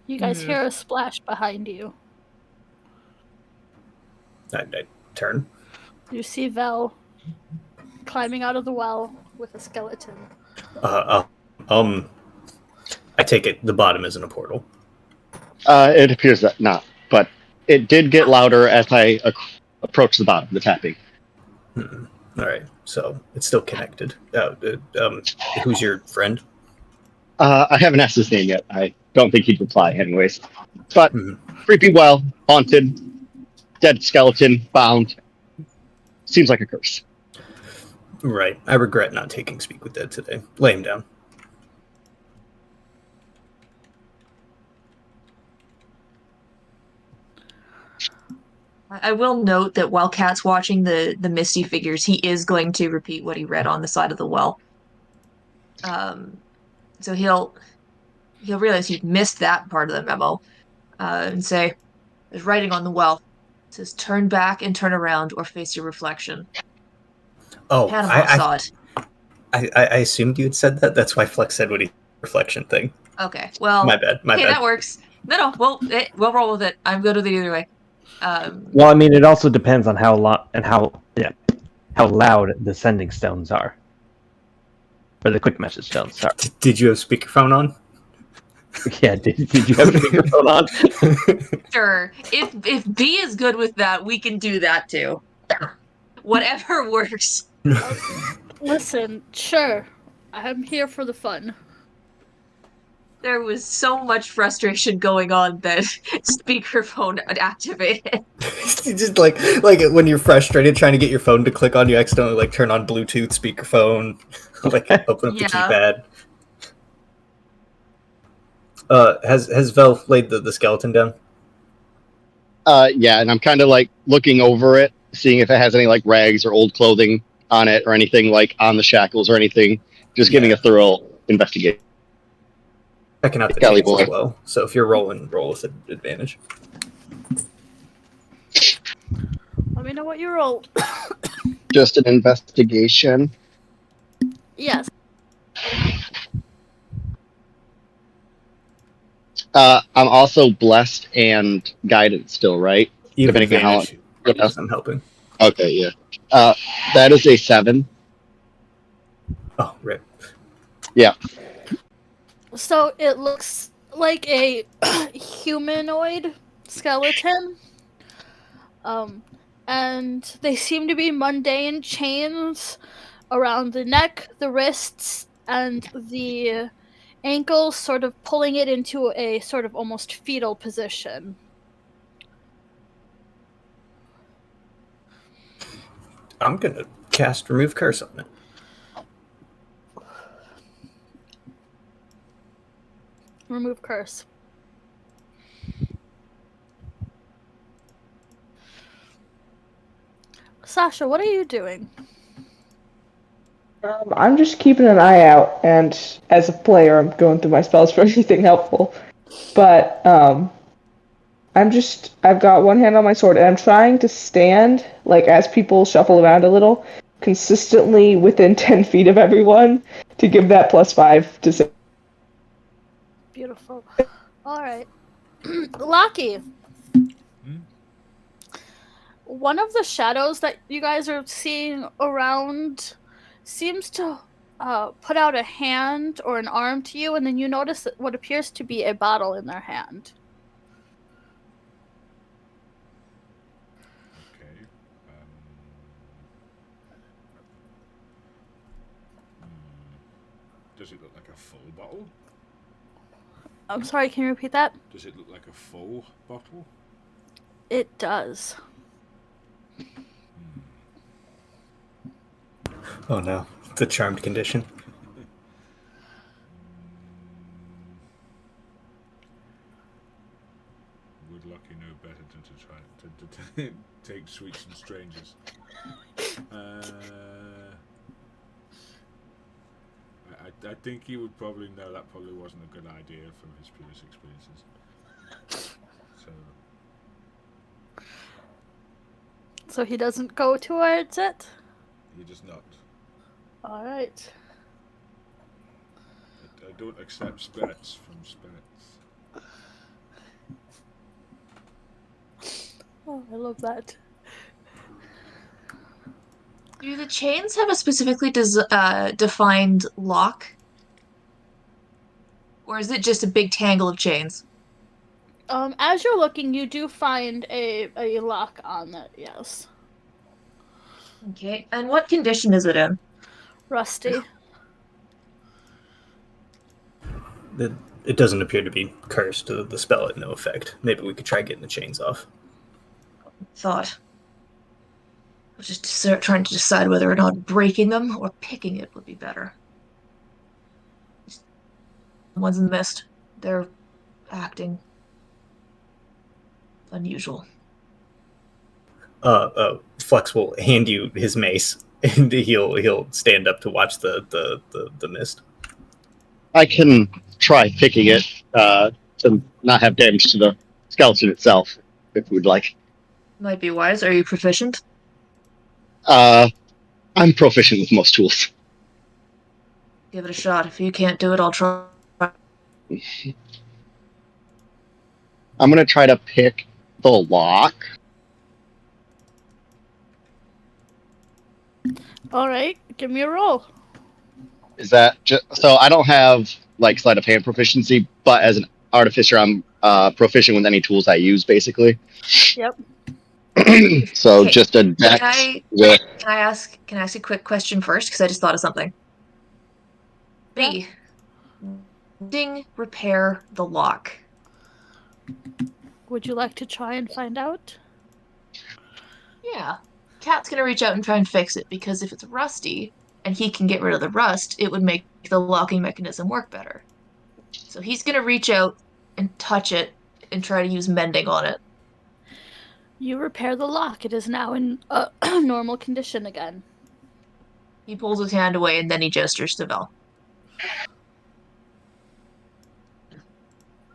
You guys hear a splash behind you. I turn. You see Vel climbing out of the well with a skeleton. I take it the bottom isn't a portal. It appears that not, but it did get louder as I approached the bottom, the tapping. All right, so it's still connected. Who's your friend? I haven't asked his name yet. I don't think he'd reply anyways. But creepy well, haunted, dead skeleton, bound. Seems like a curse. Right. I regret not taking Speak with Dead today. Lay him down. I will note that while Cat's watching the misty figures, he is going to repeat what he read on the side of the well. So he'll realize he missed that part of the memo, and say, "There's writing on the well. It says turn back and turn around, or face your reflection." Oh, Panama saw it. I assumed you had said that. That's why Flex said what he reflection thing. Okay, well, My bad. Okay, that works. No, we'll roll with it. I'm good with it either way. Well, I mean, it also depends on how loud the sending stones are, or the quick message stones. Sorry. Did you have speakerphone on? Yeah. Did you have speakerphone on? Sure. If B is good with that, we can do that too. Whatever works. Listen, sure. I'm here for the fun. There was so much frustration going on that speakerphone activated. Just like when you're frustrated trying to get your phone to click on, you accidentally like turn on Bluetooth speakerphone, like open up the keypad. Has Vel laid the skeleton down? Yeah, and I'm kind of like looking over it, seeing if it has any like rags or old clothing on it or anything like on the shackles or anything. Just giving a thorough investigation. Checking out the chains as well. So if you're rolling, roll with advantage. Let me know what you rolled. Just an investigation. Yes. I'm also blessed and guided still, right? You have depending on how advantage. I'm helping. Okay, yeah. That is a 7. Oh, right. Yeah. So it looks like a humanoid skeleton. And they seem to be mundane chains around the neck, the wrists, and the ankles, sort of pulling it into a sort of almost fetal position. I'm going to cast Remove Curse on it. Remove curse. Sasha, what are you doing? I'm just keeping an eye out, and as a player, I'm going through my spells for anything helpful. But I've got one hand on my sword, and I'm trying to stand, like, as people shuffle around a little, consistently within 10 feet of everyone to give that +5 to say. Beautiful. All right. Lockie. One of the shadows that you guys are seeing around seems to put out a hand or an arm to you, and then you notice what appears to be a bottle in their hand. Okay. Does it look like a full bottle? I'm sorry, can you repeat that? Does it look like a full bottle? It does. Oh no, it's a charmed condition. Would Lucky know better than to try to take sweets from strangers? I think he would probably know that probably wasn't a good idea from his previous experiences. So he doesn't go towards it? He does not. Alright. I don't accept spirits from spirits. Oh, I love that. Do the chains have a specifically defined lock? Or is it just a big tangle of chains? As you're looking, you do find a lock on it, yes. Okay, and what condition is it in? Rusty. It doesn't appear to be cursed. The spell had no effect. Maybe we could try getting the chains off. Thought. I was just trying to decide whether or not breaking them or picking it would be better. The ones in the mist, they're acting unusual. Flux will hand you his mace, and he'll stand up to watch the mist. I can try picking it to not have damage to the skeleton itself, if we'd like. Might be wise. Are you proficient? I'm proficient with most tools. Give it a shot. If you can't do it, I'll try. I'm going to try to pick the lock. Alright, give me a roll. Is that so? I don't have like sleight of hand proficiency, but as an artificer, I'm proficient with any tools I use, basically. Yep. So Okay. just a dex. Can I ask a quick question first? Because I just thought of something. B. Repair the lock. Would you like to try and find out? Yeah. Cat's gonna reach out and try and fix it, because if it's rusty and he can get rid of the rust, it would make the locking mechanism work better. So he's gonna reach out and touch it and try to use mending on it. You repair the lock. It is now in normal condition again. He pulls his hand away and then he gestures to Vel.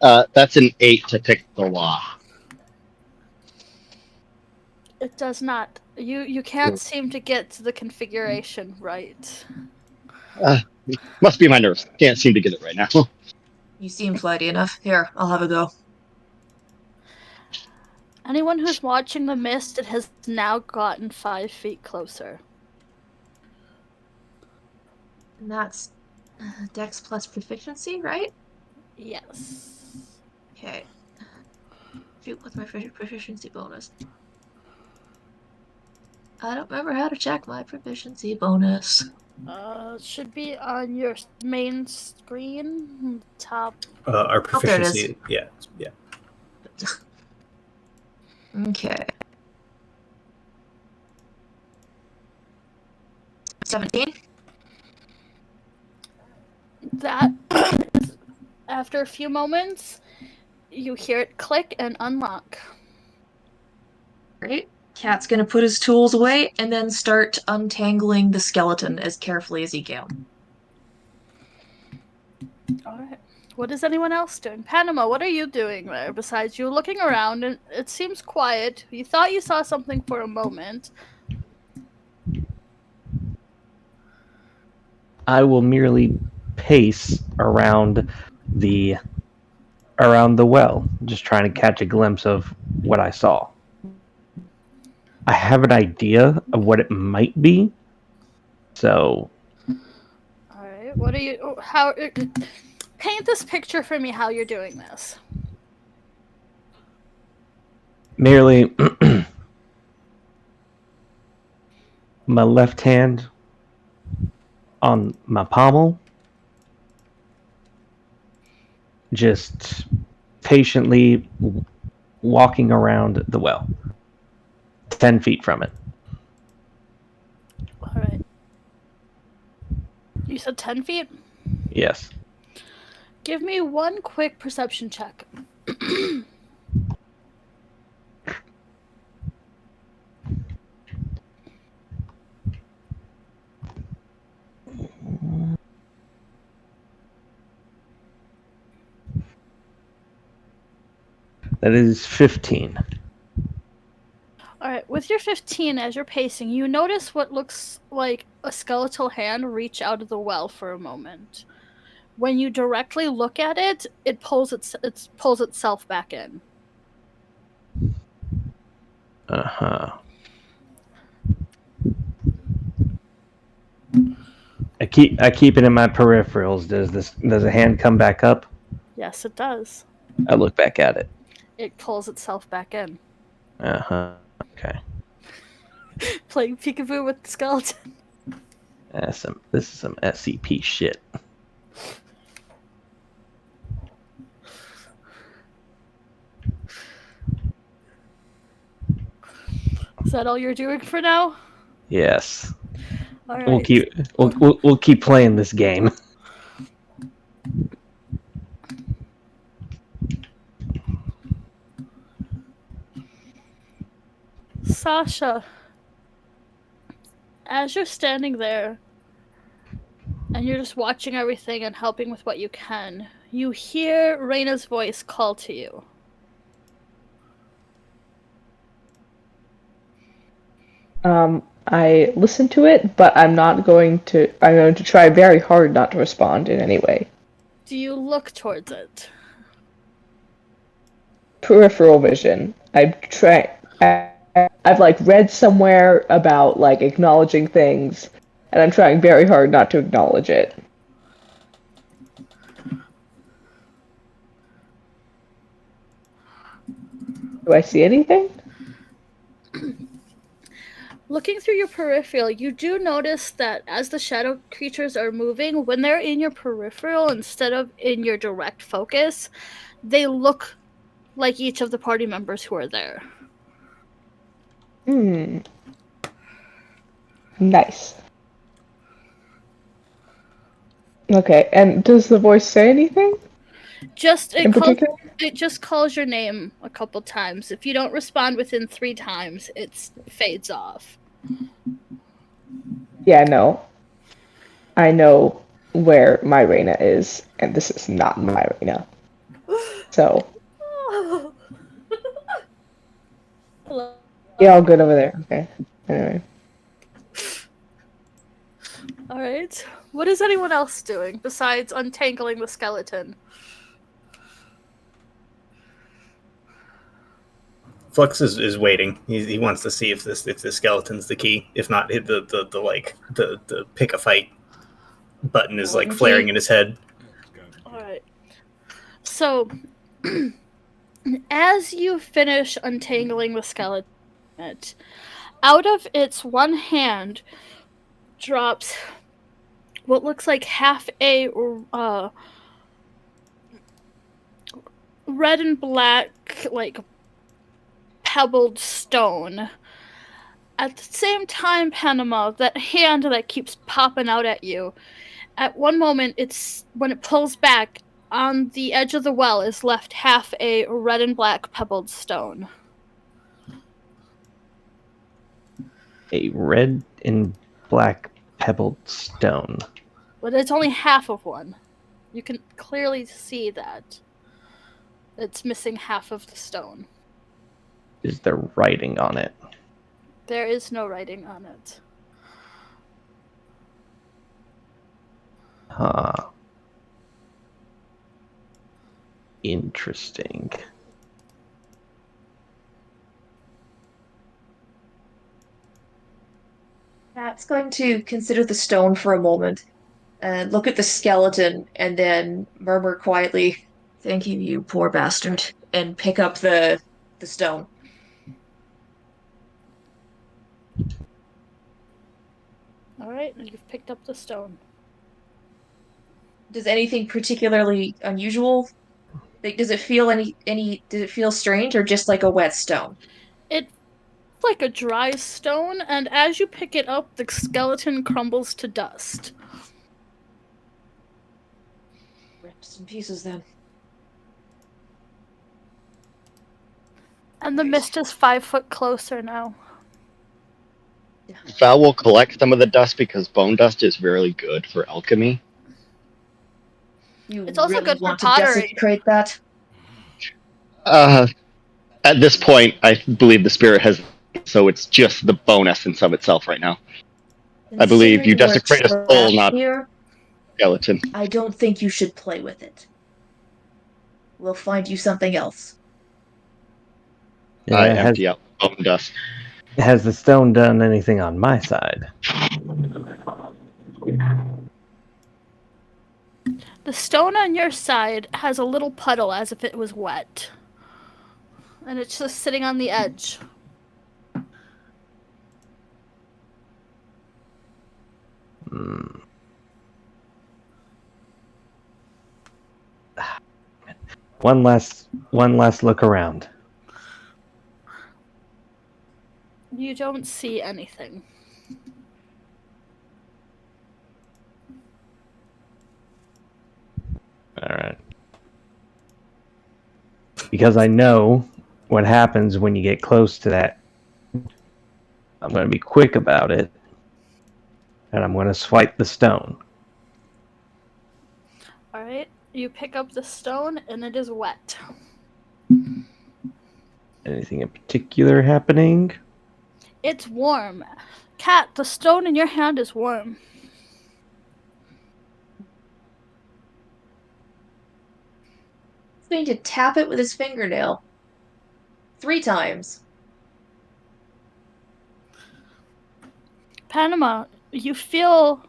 That's an 8 to pick the lock. It does not. You can't seem to get the configuration right. Must be my nerves. Can't seem to get it right now. You seem flighty enough. Here, I'll have a go. Anyone who's watching the mist, it has now gotten 5 feet closer. And that's Dex plus proficiency, right? Yes. Okay. Shoot, what's my proficiency bonus? I don't remember how to check my proficiency bonus. It should be on your main screen, top. Our proficiency, Oh, there yeah. Okay. 17. That after a few moments, you hear it click and unlock. Great. Cat's gonna put his tools away and then start untangling the skeleton as carefully as he can. All right. What is anyone else doing? Panama, what are you doing there besides you looking around and it seems quiet? You thought you saw something for a moment. I will merely pace around the well, just trying to catch a glimpse of what I saw. I have an idea of what it might be, so All right. What are you? How? Paint this picture for me. How you're doing this? merely my left hand on my pommel, just patiently walking around the well, 10 feet from it. All right. You said 10 feet? Yes. Give me one quick perception check. That is 15. Alright, with your 15, as you're pacing, you notice what looks like a skeletal hand reach out of the well for a moment. When you directly look at it, it pulls itself back in. Uh-huh. I keep it in my peripherals. Does a hand come back up? Yes, it does. I look back at it. It pulls itself back in. Uh-huh. Okay. Playing peekaboo with the skeleton. This is some SCP shit. Is that all you're doing for now? Yes. All right. We'll keep playing this game. Sasha, as you're standing there and you're just watching everything and helping with what you can, you hear Raina's voice call to you. I listen to it, but I'm going to try very hard not to respond in any way. Do you look towards it? Peripheral vision. I've like read somewhere about like acknowledging things, and I'm trying very hard not to acknowledge it. Do I see anything? Looking through your peripheral, you do notice that as the shadow creatures are moving, when they're in your peripheral instead of in your direct focus, they look like each of the party members who are there. Nice. Okay, and does the voice say anything? It just calls your name a couple times. If you don't respond within 3 times, it fades off. Yeah, no. I know where my Reina is, and this is not my Reina. So. Hello. Yeah, all good over there. Okay. Anyway. Alright. What is anyone else doing besides untangling the skeleton? Flux is waiting. He wants to see if the skeleton's the key. If not, the pick a fight button is like flaring in his head. Alright. So as you finish untangling the skeleton, out of its one hand drops what looks like half a red and black, like, pebbled stone. At the same time, Panama, that hand that keeps popping out at you, at one moment, when it pulls back, on the edge of the well is left half a red and black pebbled stone. A red and black pebbled stone. But it's only half of one. You can clearly see that. It's missing half of the stone. Is there writing on it? There is no writing on it. Huh. Interesting. Pat's going to consider the stone for a moment and look at the skeleton and then murmur quietly, "Thank you, you poor bastard," and pick up the stone. Alright, you've picked up the stone. Does anything particularly unusual? Like, does it feel does it feel strange or just like a wet stone? It's like a dry stone, and as you pick it up, the skeleton crumbles to dust. Rips in pieces then. And the mist is 5 foot closer now. Val will collect some of the dust because bone dust is really good for alchemy. You It's also really good for want to pottery. desecrate that? At this point, I believe the spirit has, so it's just the bone essence of itself right now. I believe you Considering desecrate a we're soul, trapped not here, skeleton. I don't think you should play with it. We'll find you something else. I empty out bone dust. Has the stone done anything on my side? The stone on your side has a little puddle as if it was wet. And it's just sitting on the edge. One last look around. You don't see anything. All right. Because I know what happens when you get close to that. I'm going to be quick about it. And I'm going to swipe the stone. Alright, you pick up the stone and it is wet. Anything in particular happening? It's warm. Cat, the stone in your hand is warm. He's going to tap it with his fingernail. 3 times. Panama, you feel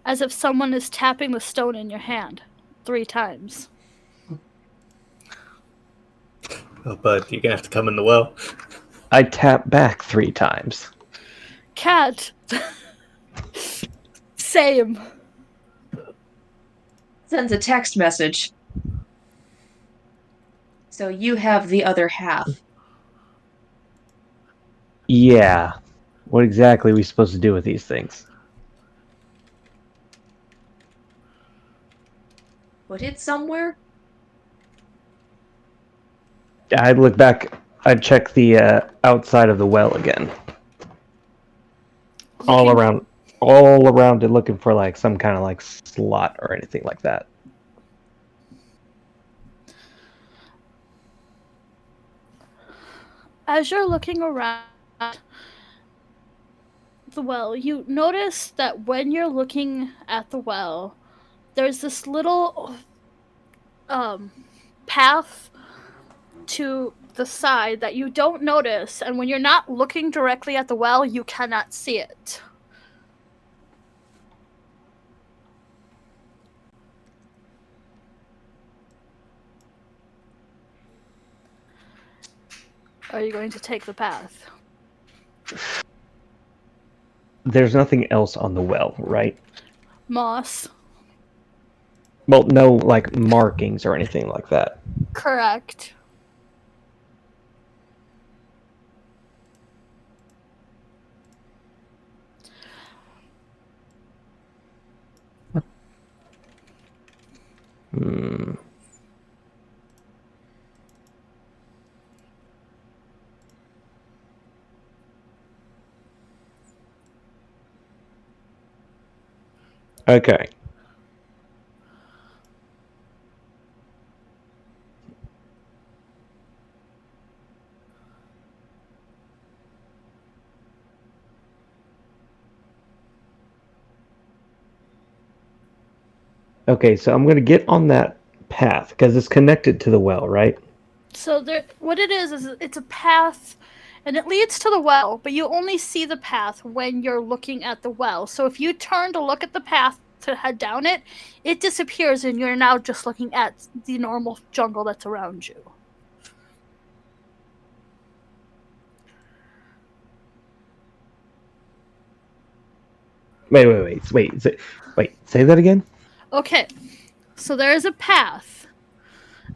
as if someone is tapping the stone in your hand 3 times. Oh, bud, you're gonna have to come in the well. I tap back 3 times. Cat. Same. Sends a text message. So you have the other half. Yeah. What exactly are we supposed to do with these things? Put it somewhere? I'd look back. I'd check the outside of the well again. All around it, looking for like some kind of like slot or anything like that. As you're looking around the well, you notice that when you're looking at the well, there's this little path to the side that you don't notice, and when you're not looking directly at the well, you cannot see it. Are you going to take the path? There's nothing else on the well, right? Moss. Well, no like markings or anything like that. Correct. Okay. Okay, so I'm going to get on that path because it's connected to the well, right? So what it is it's a path, and it leads to the well, but you only see the path when you're looking at the well. So if you turn to look at the path to head down it, it disappears, and you're now just looking at the normal jungle that's around you. Wait. Say that again. Okay, so there is a path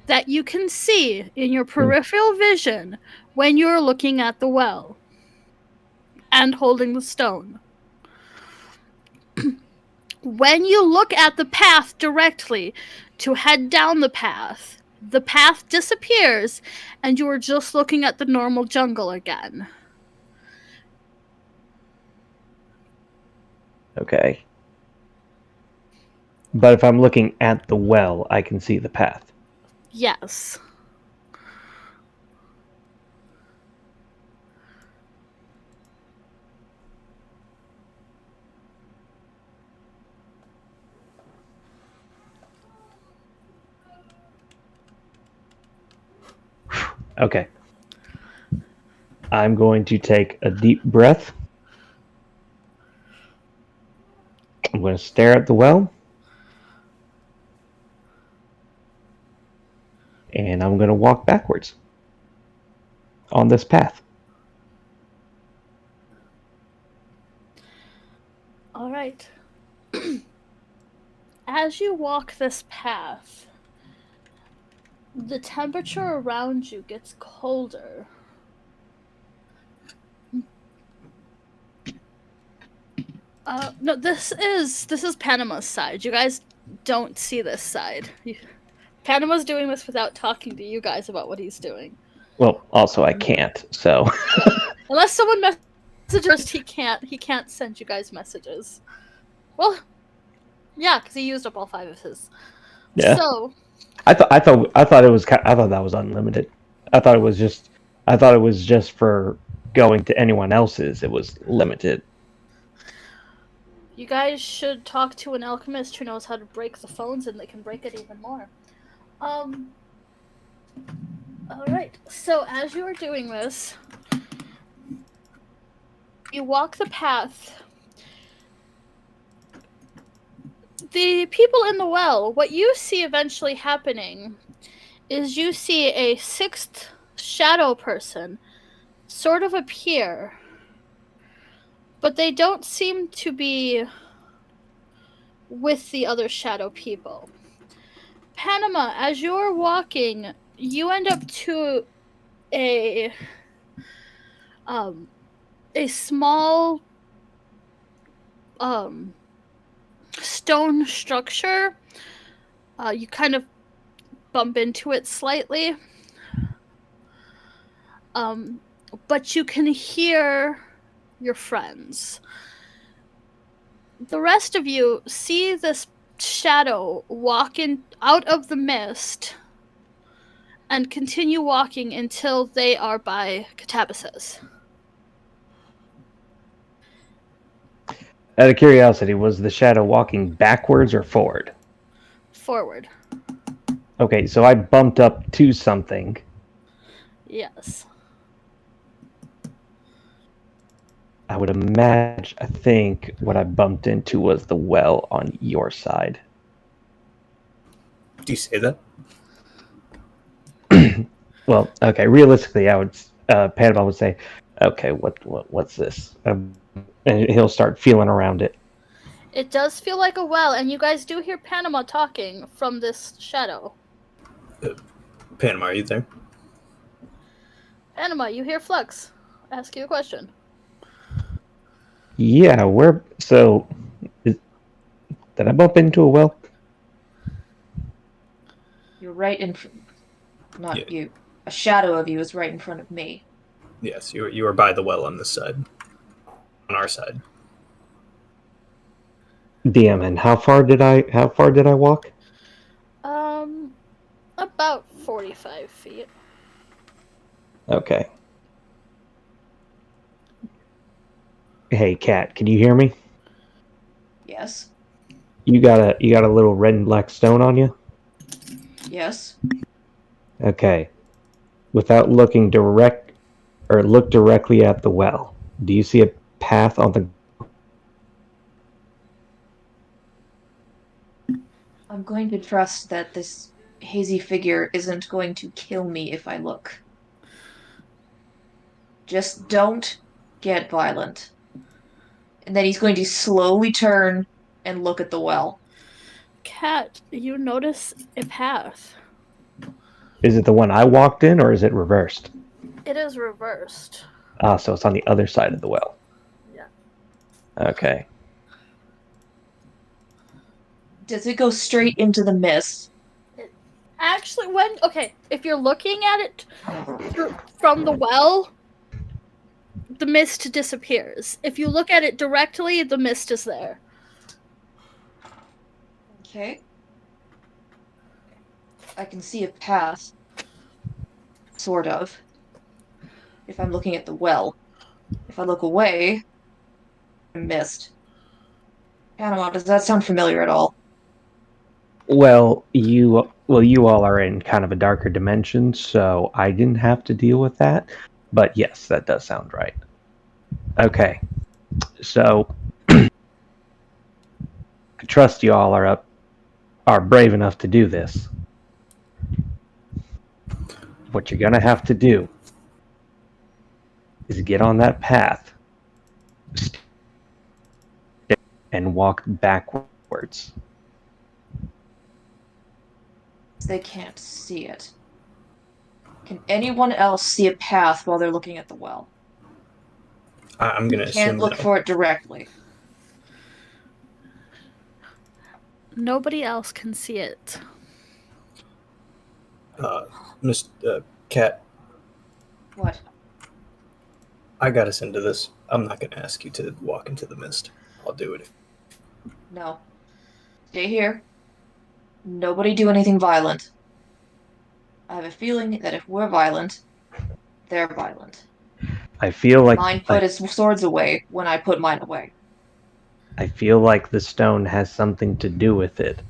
that you can see in your peripheral vision when you're looking at the well and holding the stone. When you look at the path directly to head down the path disappears, and you are just looking at the normal jungle again. Okay. But if I'm looking at the well, I can see the path. Yes. Okay. I'm going to take a deep breath. I'm going to stare at the well. And I'm going to walk backwards on this path. All right. As you walk this path, the temperature around you gets colder. No, this is Panama's side. You guys don't see this side. Panama's doing this without talking to you guys about what he's doing. Well, also I can't, so Unless someone messages, he can't send you guys messages. Well, yeah, because he used up all 5 of his. yeah. So I thought that was unlimited. I thought it was just for going to anyone else's. It was limited. you guys should talk to an alchemist who knows how to break the phones, and they can break it even more. Alright, so as you are doing this, you walk the path. The people in the well, what you see eventually happening is you see a 6th shadow person sort of appear, but they don't seem to be with the other shadow people. Panama, as you're walking, you end up to a small stone structure. You kind of bump into it slightly, but you can hear your friends. The rest of you see this shadow walk out of the mist and continue walking until they are by Catabasis. Out of curiosity, was the shadow walking backwards or forward? Forward. Okay, so I bumped up to something. Yes. I would imagine, I think what I bumped into was the well on your side. Do you say that? Well, okay, realistically, I would, Panama would say, okay, what's this? And he'll start feeling around it. It does feel like a well, and you guys do hear Panama talking from this shadow. Panama, are you there? Panama, you hear Flux ask you a question. Yeah, did I bump into a well? You're right in not Yeah. you. A shadow of you is right in front of me. Yes, you are by the well on this side. On our side. DM, and how far did I walk? About 45 feet. Okay. Hey, Cat, can you hear me? Yes. You got a little red and black stone on you? Yes. Okay. Without look directly at the well. Do you see a path on the? I'm going to trust that this hazy figure isn't going to kill me if I look. Just don't get violent. And then he's going to slowly turn and look at the well. Cat, you notice a path. Is it the one I walked in, or is it reversed? It is reversed. Ah, so it's on the other side of the well. Yeah. Okay. Does it go straight into the mist? Actually, if you're looking at it from the well, the mist disappears. If you look at it directly, the mist is there. Okay. I can see a path. Sort of. If I'm looking at the well. If I look away, mist. Panama, does that sound familiar at all? Well, you all are in kind of a darker dimension, so I didn't have to deal with that. But yes, that does sound right. Okay. So I trust you all are brave enough to do this. What you're gonna have to do is get on that path and walk backwards. They can't see it. Can anyone else see a path while they're looking at the well? I'm gonna Can't assume look no. for it directly. Nobody else can see it. Miss Cat, What? I got us into this. I'm not gonna ask you to walk into the mist. I'll do it. No. Stay here. Nobody do anything violent. I have a feeling that if we're violent, they're violent. I feel like Mine put his swords away when I put mine away. I feel like the stone has something to do with it.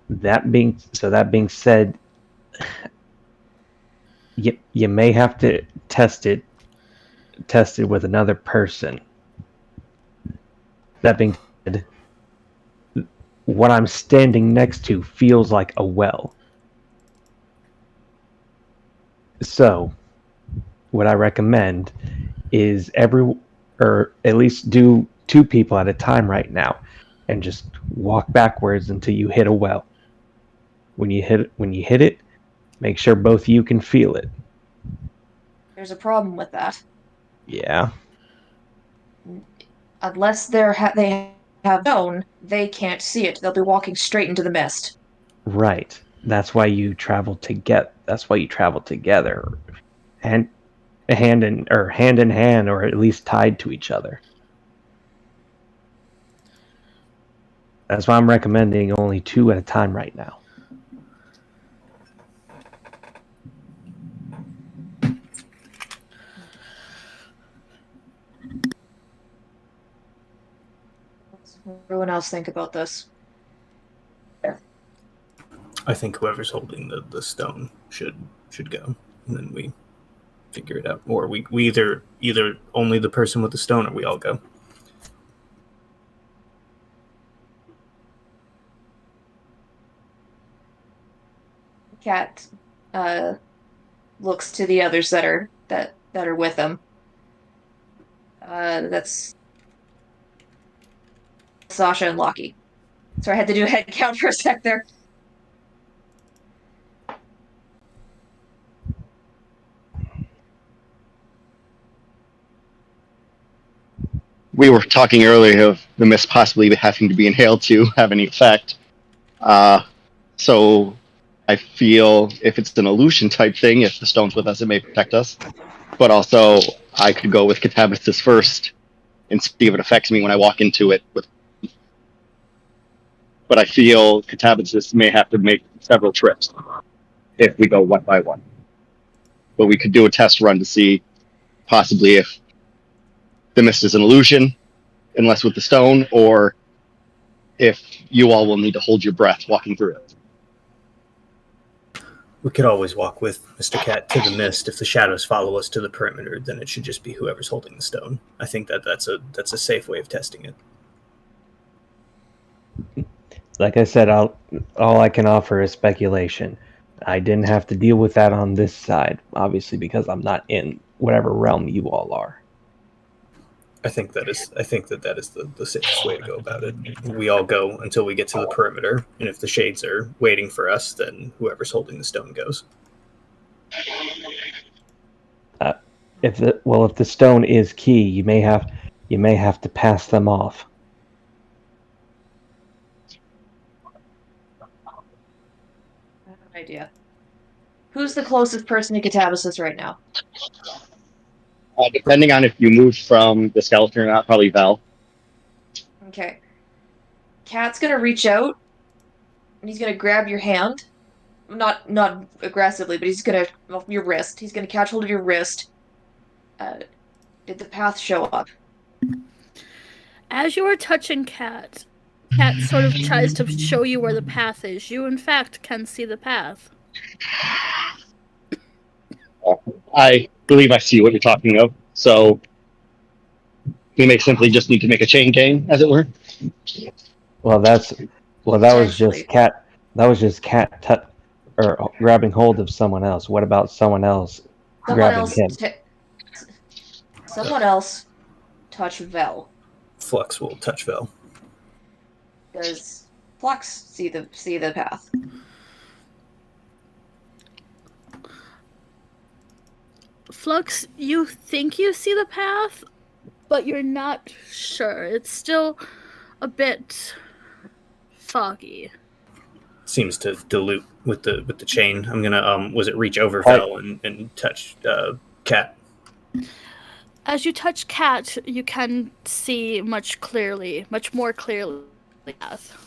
That being said, you may have to test it with another person. That being said, what I'm standing next to feels like a well. So, what I recommend is or at least do 2 people at a time right now, and just walk backwards until you hit a well. When you hit it, make sure both of you can feel it. There's a problem with that. Yeah. Unless they have known, they can't see it. They'll be walking straight into the mist. Right. That's why you travel together. And hand in hand, or at least tied to each other. That's why I'm recommending only 2 at a time right now. What's everyone else think about this? I think whoever's holding the stone should go, and then we figure it out. Or we either only the person with the stone, or we all go. Cat looks to the others that are with him. That's Sasha and Lockie. So I had to do a head count for a sec there. We were talking earlier of the mist possibly having to be inhaled to have any effect. So I feel if it's an illusion type thing, if the stone's with us, it may protect us. But also, I could go with Catabathis first and see if it affects me when I walk into it. but I feel Catabasis may have to make several trips if we go one by one. But we could do a test run to see possibly if the mist is an illusion, unless with the stone, or if you all will need to hold your breath walking through it. We could always walk with Mr. Cat to the mist. If the shadows follow us to the perimeter, then it should just be whoever's holding the stone. I think that's a safe way of testing it. Like I said, all I can offer is speculation. I didn't have to deal with that on this side, obviously, because I'm not in whatever realm you all are. I think that is the safest way to go about it. We all go until we get to the perimeter, and if the shades are waiting for us, then whoever's holding the stone goes. If the stone is key, you may have to pass them off. I have an idea. Who's the closest person to Catabasis right now? Depending on if you moved from the skeleton or not, probably Val. Okay. Cat's gonna reach out and he's gonna grab your hand. Not aggressively, but he's gonna your wrist. He's gonna catch hold of your wrist. Did the path show up? As you are touching Cat sort of tries to show you where the path is. You, in fact, can see the path. I believe I see what you're talking of. So we may simply just need to make a chain gang, as it were. That was just Cat. That was just Cat grabbing hold of someone else. What about someone else grabbing him? Someone else touch Vel. Flux will touch Vel. Does Flux see the path? Flux, you think you see the path, but you're not sure. It's still a bit foggy. Seems to dilute with the chain. I'm gonna was it reach over Vel and touch Cat. As you touch Cat, you can see much more clearly the path.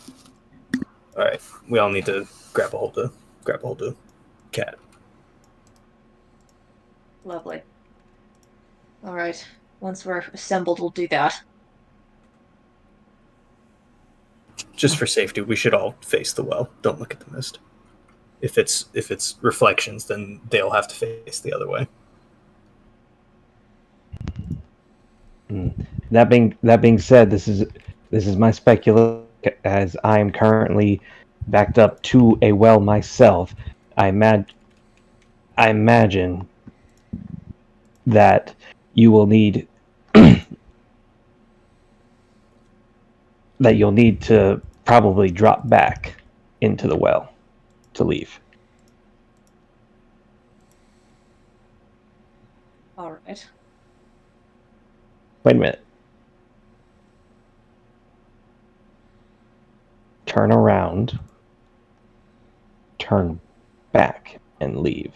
All right, we all need to grab a hold of Cat. Lovely. All right. Once we're assembled, we'll do that. Just for safety, we should all face the well. Don't look at the mist. If it's reflections, then they'll have to face the other way. That being said, this is my speculation, as I am currently backed up to a well myself. I imagine that you will need that you'll need to probably drop back into the well to leave. All right. Wait a minute. Turn around, turn back, and leave.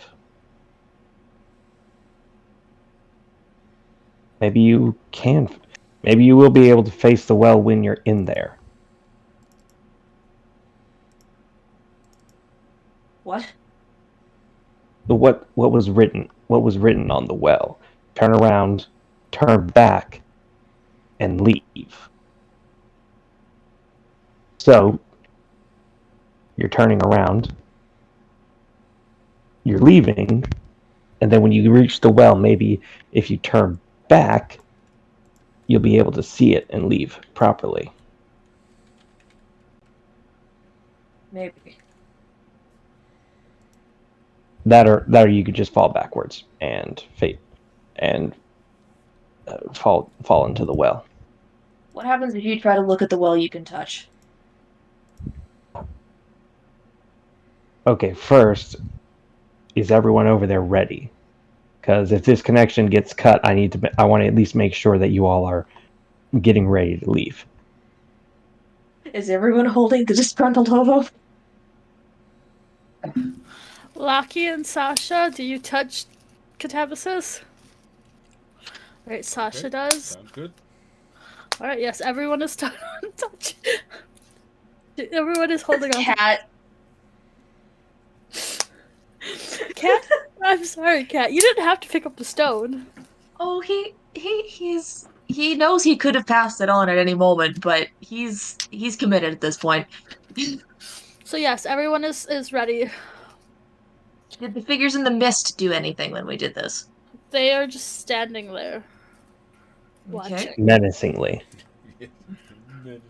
Maybe you will be able to face the well when you're in there. What? What was written on the well? Turn around, turn back, and leave. So, you're turning around, you're leaving, and then when you reach the well, maybe if you turn back, you'll be able to see it and leave properly. Maybe. That or you could just fall backwards and fall into the well. What happens if you try to look at the well you can touch? Okay, first, is everyone over there ready? Because if this connection gets cut, I want to at least make sure that you all are getting ready to leave. Is everyone holding the disgruntled hobo? Laki and Sasha, do you touch Catabasis? Right, Sasha does. Sounds good. Alright, yes, everyone is touch. Everyone is holding on. Cat. Cat? I'm sorry, Cat. You didn't have to pick up the stone. Oh, he knows he could have passed it on at any moment, but he's committed at this point. So yes, everyone is ready. Did the figures in the mist do anything when we did this? They are just standing there. Watching. Okay. Menacingly. Yes. Menacing.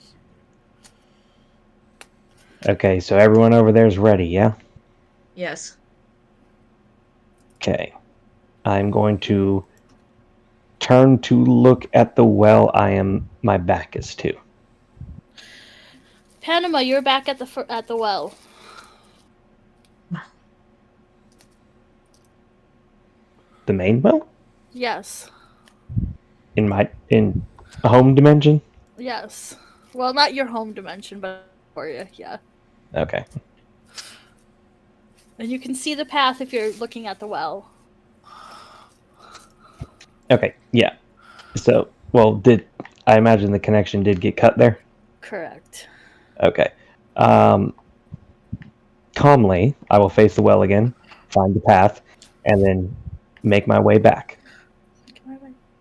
Okay, so everyone over there is ready, yeah? Yes. Okay. I'm going to turn to look at the well my back is to. Panama, you're back at the well. The main well? Yes. In a home dimension? Yes. Well, not your home dimension, but for you, yeah. Okay. And you can see the path if you're looking at the well. Okay, yeah. So, I imagine the connection did get cut there? Correct. Okay. Calmly, I will face the well again, find the path, and then make my way back.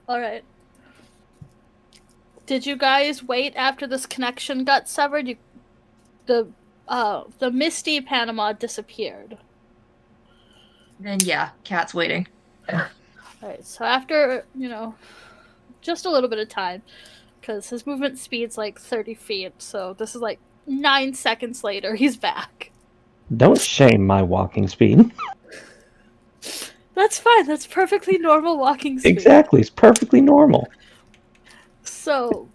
Alright. Did you guys wait after this connection got severed? The misty Panama disappeared. Then yeah, Cat's waiting. Alright, so after, just a little bit of time, because his movement speed's like 30 feet, so this is like 9 seconds later, he's back. Don't shame my walking speed. That's fine, that's perfectly normal walking speed. Exactly, it's perfectly normal. So,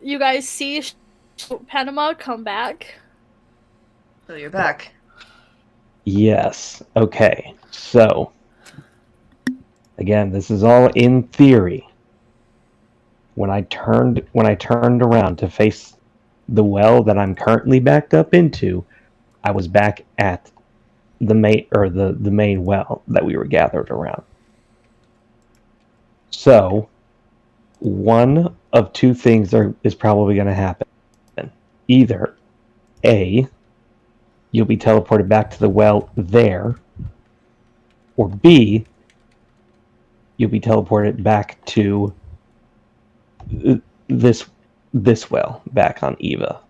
you guys see Panama come back? So you're back. Yes. Okay. So, again, this is all in theory. When I turned around to face the well that I'm currently backed up into, I was back at the main well that we were gathered around. So, one of two things is probably going to happen. Either A, you'll be teleported back to the well there, or B, you'll be teleported back to this well, back on Eva.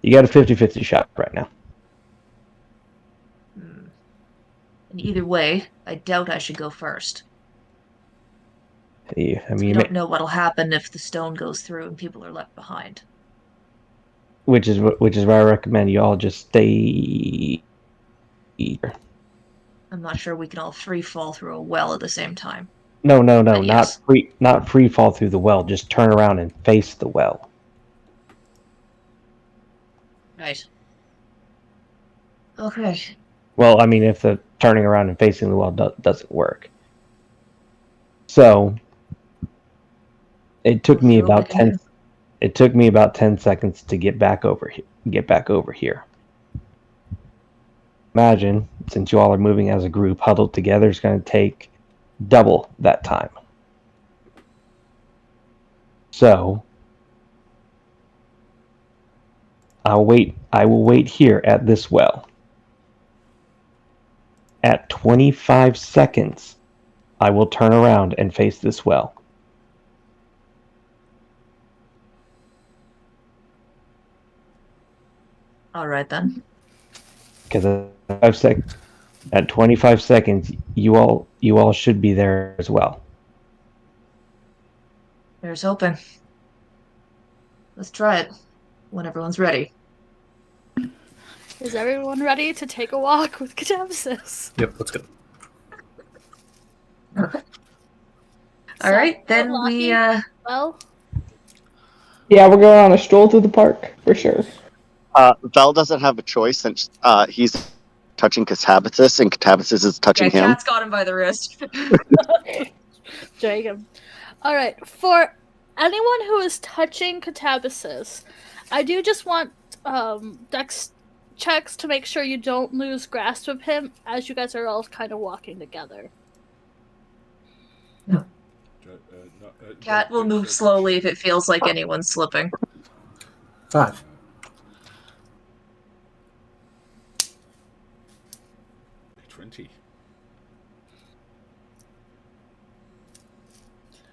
You got a 50-50 shot right now. And either way, I doubt I should go first. I mean, We don't know what'll happen if the stone goes through and people are left behind. which is why I recommend you all just stay here. I'm not sure we can all free fall through a well at the same time. No, Yes. not free fall through the well. Just turn around and face the well. Right. Okay. Well, I mean, if the turning around and facing the well doesn't work. So, it took me about 10 seconds to get back over here. Imagine, since you all are moving as a group, huddled together, it's going to take double that time. So, I will wait here at this well. At 25 seconds, I will turn around and face this well. All right then. Because at 25 seconds, you all should be there as well. Here's hoping. Let's try it when everyone's ready. Is everyone ready to take a walk with Catabasis? Yep, let's go. All right, then we Well, Yeah, we're going on a stroll through the park for sure. Val doesn't have a choice since he's touching Catabasis and Catabasis is touching him. Cat's got him by the wrist. Jacob. All right, for anyone who is touching Catabasis, I do just want dex checks to make sure you don't lose grasp of him as you guys are all kind of walking together. Cat will move slowly if it feels like anyone's slipping. 5. 20.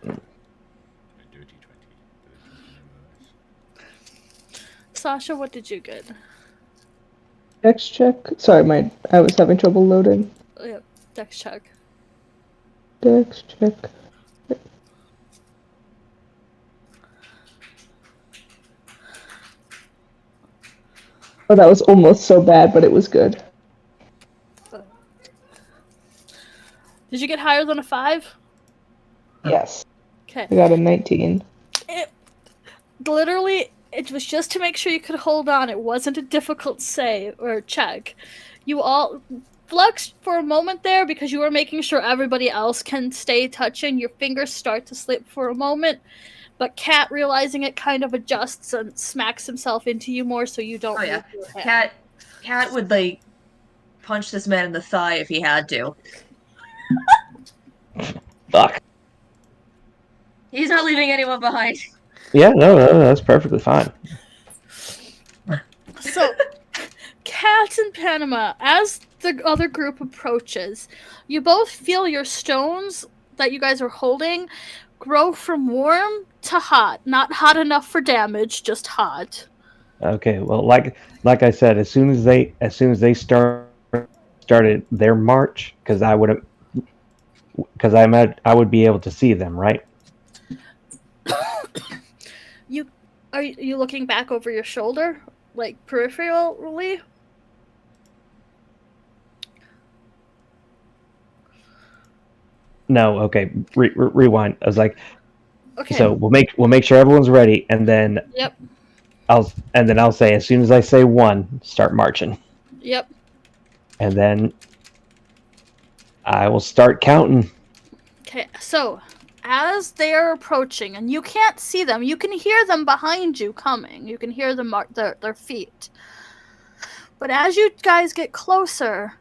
A dirty 20. Sasha, what did you get? Dex check. Sorry, I was having trouble loading. Yep, dex check. Dex check. Oh, that was almost so bad, but it was good. Did you get higher than a 5? Yes. Okay. I got a 19. Literally, it was just to make sure you could hold on. It wasn't a difficult save or check. You all flexed for a moment there because you were making sure everybody else can stay touching. Your fingers start to slip for a moment, but Cat, realizing it, kind of adjusts and smacks himself into you more so you don't. Oh yeah, Cat would like punch this man in the thigh if he had to. Fuck. He's not leaving anyone behind. Yeah, no, that's perfectly fine. So, Cat and Panama, as the other group approaches, you both feel your stones that you guys are holding grow from warm to hot. Not hot enough for damage, just hot. Okay, well, like I said, as soon as they started their march, because I would be able to see them, right? Are you looking back over your shoulder, like peripherally? No, okay. Rewind. I was like, Okay. so we'll make sure everyone's ready, and then Yep. I'll say as soon as I say 1, start marching. Yep. And then I will start counting. Okay, so as they're approaching, and you can't see them, you can hear them behind you coming. You can hear them their feet. But as you guys get closer,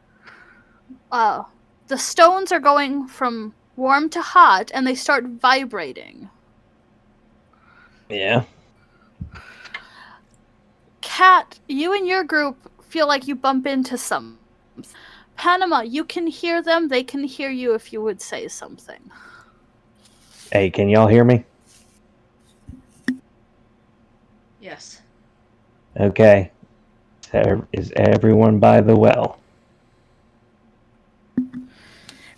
the stones are going from warm to hot, and they start vibrating. Yeah. Cat, you and your group feel like you bump into some. Panama, you can hear them. They can hear you if you would say something. Hey, can y'all hear me? Yes. Okay. Is everyone by the well?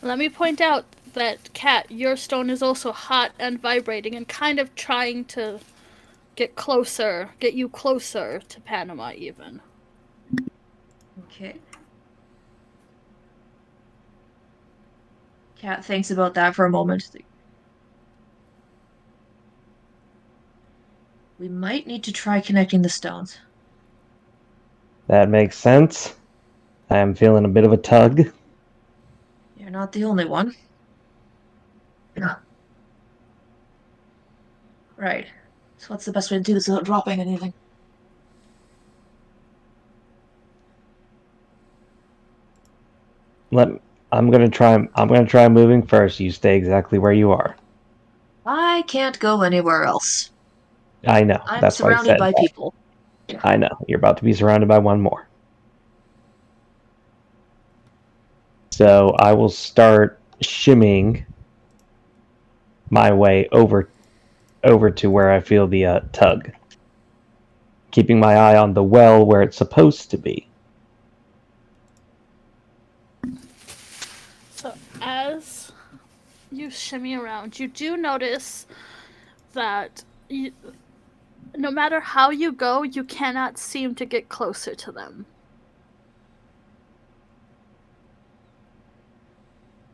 Let me point out that, Cat, your stone is also hot and vibrating and kind of trying to get you closer to Panama even. Okay. Cat thinks about that for a moment. We might need to try connecting the stones. That makes sense. I am feeling a bit of a tug. You're not the only one. Right. So what's the best way to do this without dropping anything? I'm gonna try moving first. You stay exactly where you are. I can't go anywhere else. I know. I'm That's why I surrounded said by that. people. I know. You're about to be surrounded by one more. So I will start shimmying my way over to where I feel the tug. Keeping my eye on the well where it's supposed to be. So as you shimmy around, you do notice that no matter how you go, you cannot seem to get closer to them.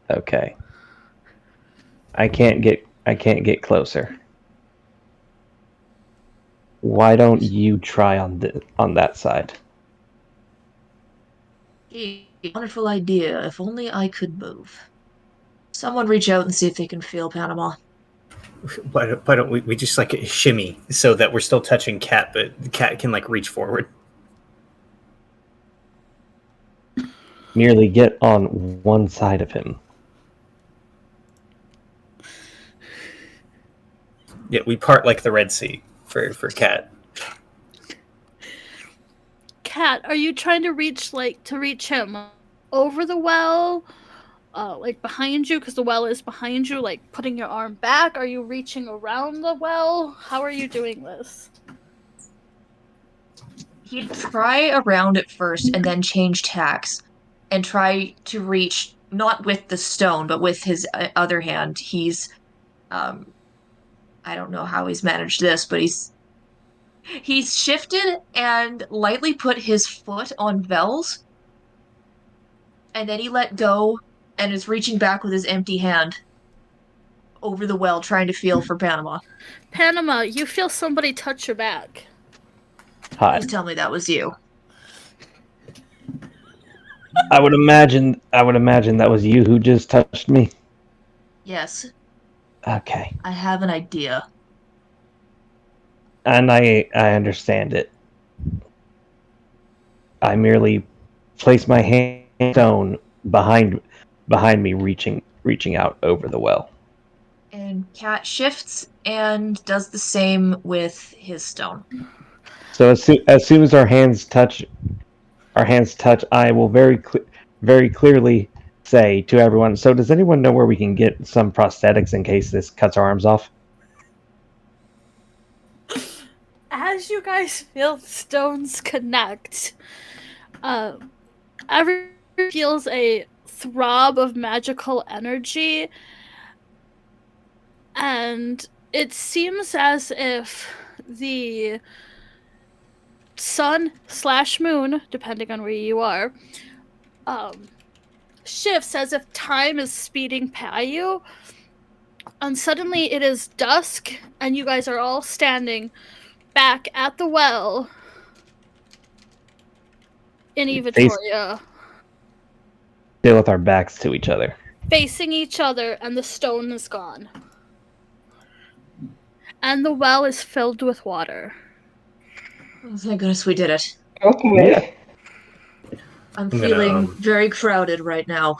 Okay. I can't get closer. Why don't you try on that side? Wonderful idea. If only I could move. Someone reach out and see if they can feel Panama. Why don't we just like shimmy so that we're still touching Cat, but the Cat can like reach forward. Merely get on one side of him. Yeah, we part like the Red Sea for Cat. Cat, are you trying to reach him over the well? Like behind you, because the well is behind you, like putting your arm back? Are you reaching around the well? How are you doing this? He'd try around it first and then change tacks and try to reach not with the stone, but with his other hand. I don't know how he's managed this, but he's shifted and lightly put his foot on Vel's, and then he let go and is reaching back with his empty hand over the well, trying to feel for Panama. Panama, you feel somebody touch your back. Hi. Please tell me that was you. I would imagine that was you who just touched me. Yes, Okay. I have an idea. And I understand it. I merely place my hand stone behind me, reaching out over the well. And Cat shifts and does the same with his stone. So as soon as our hands touch, I will very clearly say to everyone. So does anyone know where we can get some prosthetics in case this cuts our arms off? As you guys feel stones connect, everyone feels a throb of magical energy, and it seems as if the sun/moon, depending on where you are, shifts as if time is speeding by you, and suddenly it is dusk, and you guys are all standing back at the well in Evatoria, Still with our backs to each other. facing each other, and the stone is gone. And the well is filled with water. Oh, thank goodness we did it. Okay. I'm gonna, feeling very crowded right now.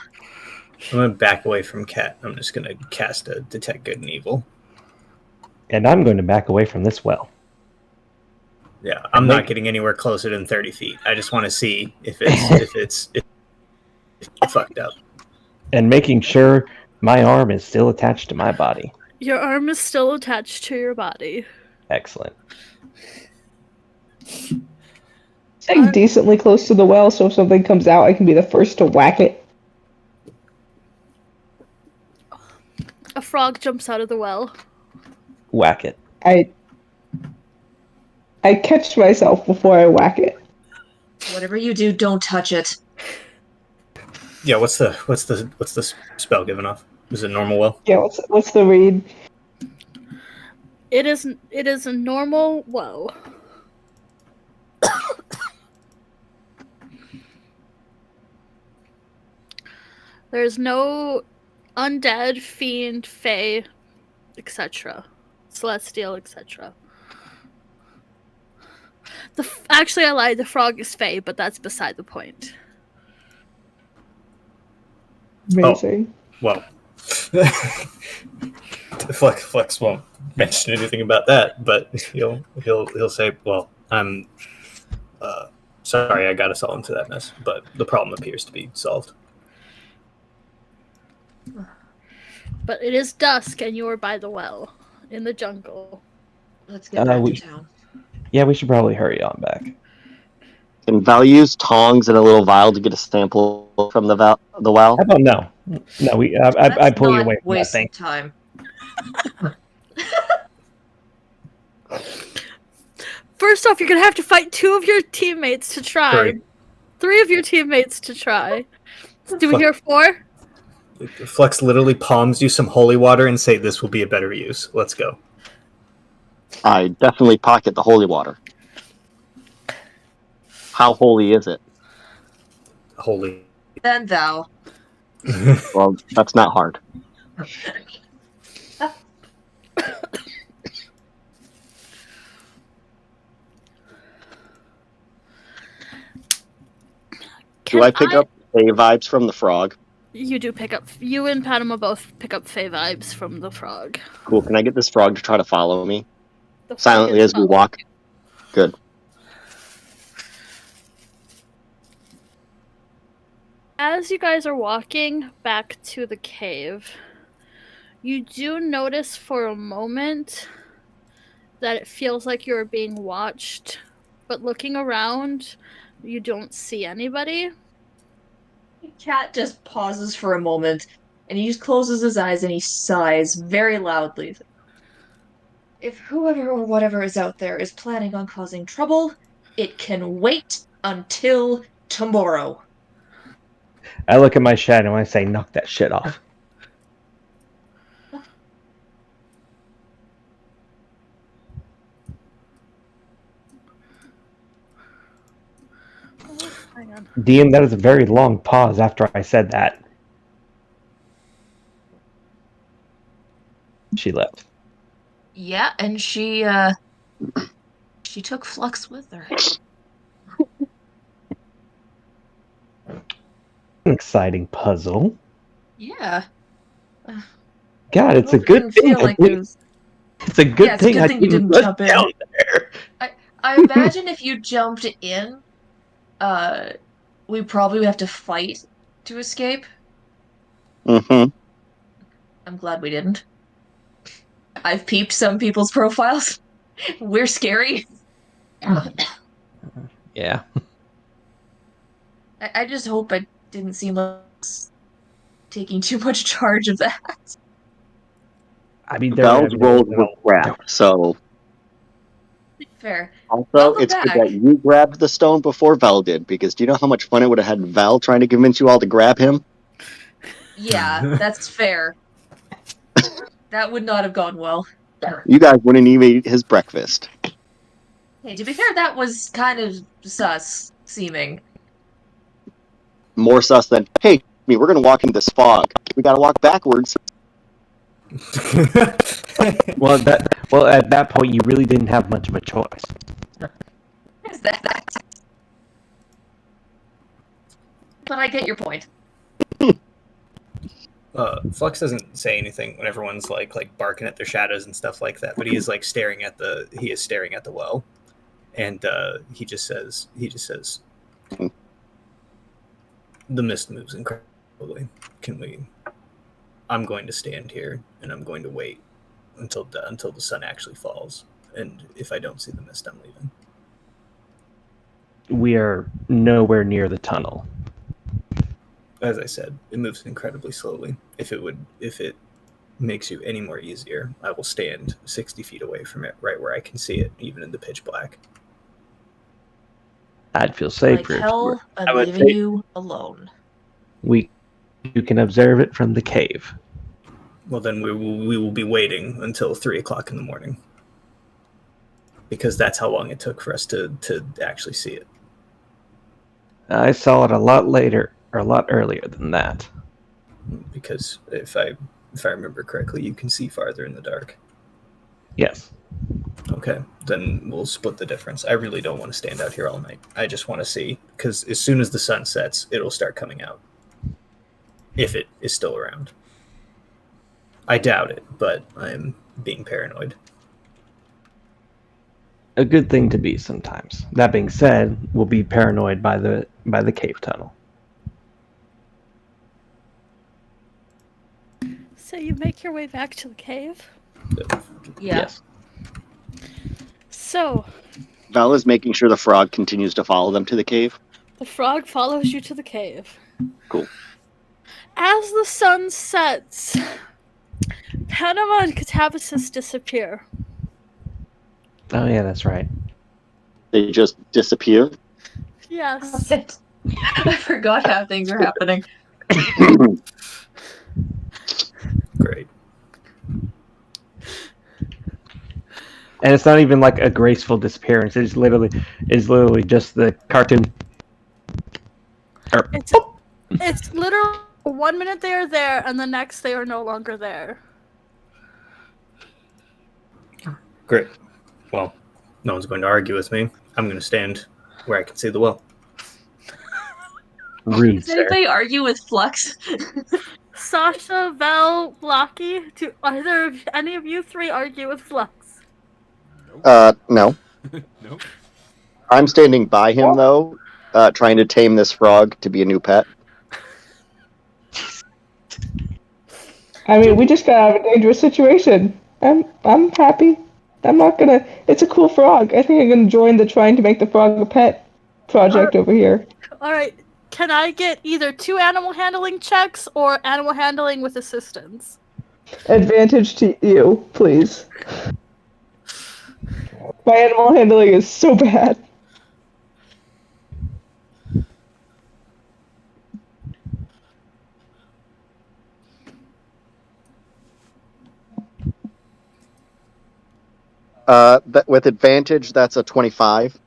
I'm going to back away from Cat. I'm just going to cast a Detect Good and Evil. And I'm going to back away from this well. Yeah, I'm not getting anywhere closer than 30 feet. I just want to see if it's fucked up. And making sure my arm is still attached to my body. Your arm is still attached to your body. Excellent. Staying decently close to the well, so if something comes out, I can be the first to whack it. A frog jumps out of the well. Whack it. I catch myself before I whack it. Whatever you do, don't touch it. Yeah, what's the spell given off? Is it normal well? Yeah, what's the read? It is a normal woe. There's no undead, fiend, fae, etc. Celestial, etc. Actually, I lied. The frog is fae, but that's beside the point. Amazing. Well, Flex won't mention anything about that, but he'll say, "Well, I'm sorry, I got us all into that mess, but the problem appears to be solved." But it is dusk, and you are by the well in the jungle. Let's get back to town. Yeah, we should probably hurry on back. Can Val use tongs and a little vial to get a sample from the well? How about no? No, I pull you away from that thing. Time. First off, you're gonna have to fight 2 of your teammates to try. 3 of your teammates to try. Do we hear 4? Flex literally palms you some holy water and say, "This will be a better use. Let's go." I definitely pocket the holy water. How holy is it? Holy. Then thou. Well, that's not hard. Do I pick up A vibes from the frog? You do pick up. You and Panama both pick up Fey vibes from the frog. Cool. Can I get this frog to try to follow me The frog silently is as we following walk? Good. As you guys are walking back to the cave, you do notice for a moment that it feels like you're being watched, but looking around, you don't see anybody. Cat just pauses for a moment, and he just closes his eyes and he sighs very loudly. If whoever or whatever is out there is planning on causing trouble, it can wait until tomorrow. I look at my shadow and I say, knock that shit off. Hang on. DM, that is a very long pause after I said that. She left. Yeah, and she took Flux with her. Exciting puzzle. Yeah. God, it's a Hope it good didn't thing. feel like it was... It's a good Yeah, it's a thing good I thing you didn't rush jump in. down there. I imagine if you jumped in, we probably would have to fight to escape. Mm-hmm. I'm glad we didn't. I've peeped some people's profiles. We're scary. Yeah. I just hope I didn't seem like taking too much charge of that. I mean, Val's rolled were crap, so Fair. also Welcome it's good back. that you grabbed the stone before Val did, because do you know how much fun it would have had Val trying to convince you all to grab him? Yeah, that's fair. That would not have gone well. You guys wouldn't even eat his breakfast. Hey, to be fair, that was kind of sus seeming. More sus than, hey, we're gonna walk into this fog. We gotta walk backwards. Well, at that point, you really didn't have much of a choice. Is that? But I get your point. Flux doesn't say anything when everyone's like barking at their shadows and stuff like that, but he is staring at the well, and he just says the mist moves incredibly. I'm going to stand here and I'm going to wait until the sun actually falls, and if I don't see the mist, I'm leaving. We are nowhere near the tunnel. As I said, it moves incredibly slowly. If it makes you any more easier, I will stand 60 feet away from it, right where I can see it, even in the pitch black. I'd feel Like safer. hell, I I'm would leaving say- you alone. You can observe it from the cave. Well, then we will be waiting until 3 o'clock in the morning, because that's how long it took for us to actually see it. I saw it a lot later, or a lot earlier than that. Because if I remember correctly, you can see farther in the dark. Yes. Okay, then we'll split the difference. I really don't want to stand out here all night. I just want to see, because as soon as the sun sets, it'll start coming out. If it is still around. I doubt it, but I'm being paranoid. A good thing to be sometimes. That being said, we'll be paranoid by the cave tunnel. So you make your way back to the cave. Yeah. Yes. So Val is making sure the frog continues to follow them to the cave. the frog follows you to the cave. Cool. As the sun sets, Panama and Catabasis disappear. Oh yeah, that's right. They just disappear. Yes. I forgot how things are happening. Great. And it's not even like a graceful disappearance. It's literally just the cartoon. It's literally 1 minute they are there, and the next they are no longer there. Great. Well, no one's going to argue with me. I'm going to stand where I can see the well. Rude, Does sir. anybody argue with Flux? Sasha, Vel, Blocky, do either any of you three argue with Flux? No. Nope. I'm standing by him though, trying to tame this frog to be a new pet. I mean, we just got out of a dangerous situation. I'm happy. I'm not gonna. It's a cool frog. I think I'm gonna join the trying to make the frog a pet project over here. Alright, can I get either 2 animal handling checks or animal handling with assistance? Advantage to you, please. My animal handling is so bad. With advantage, that's a 25.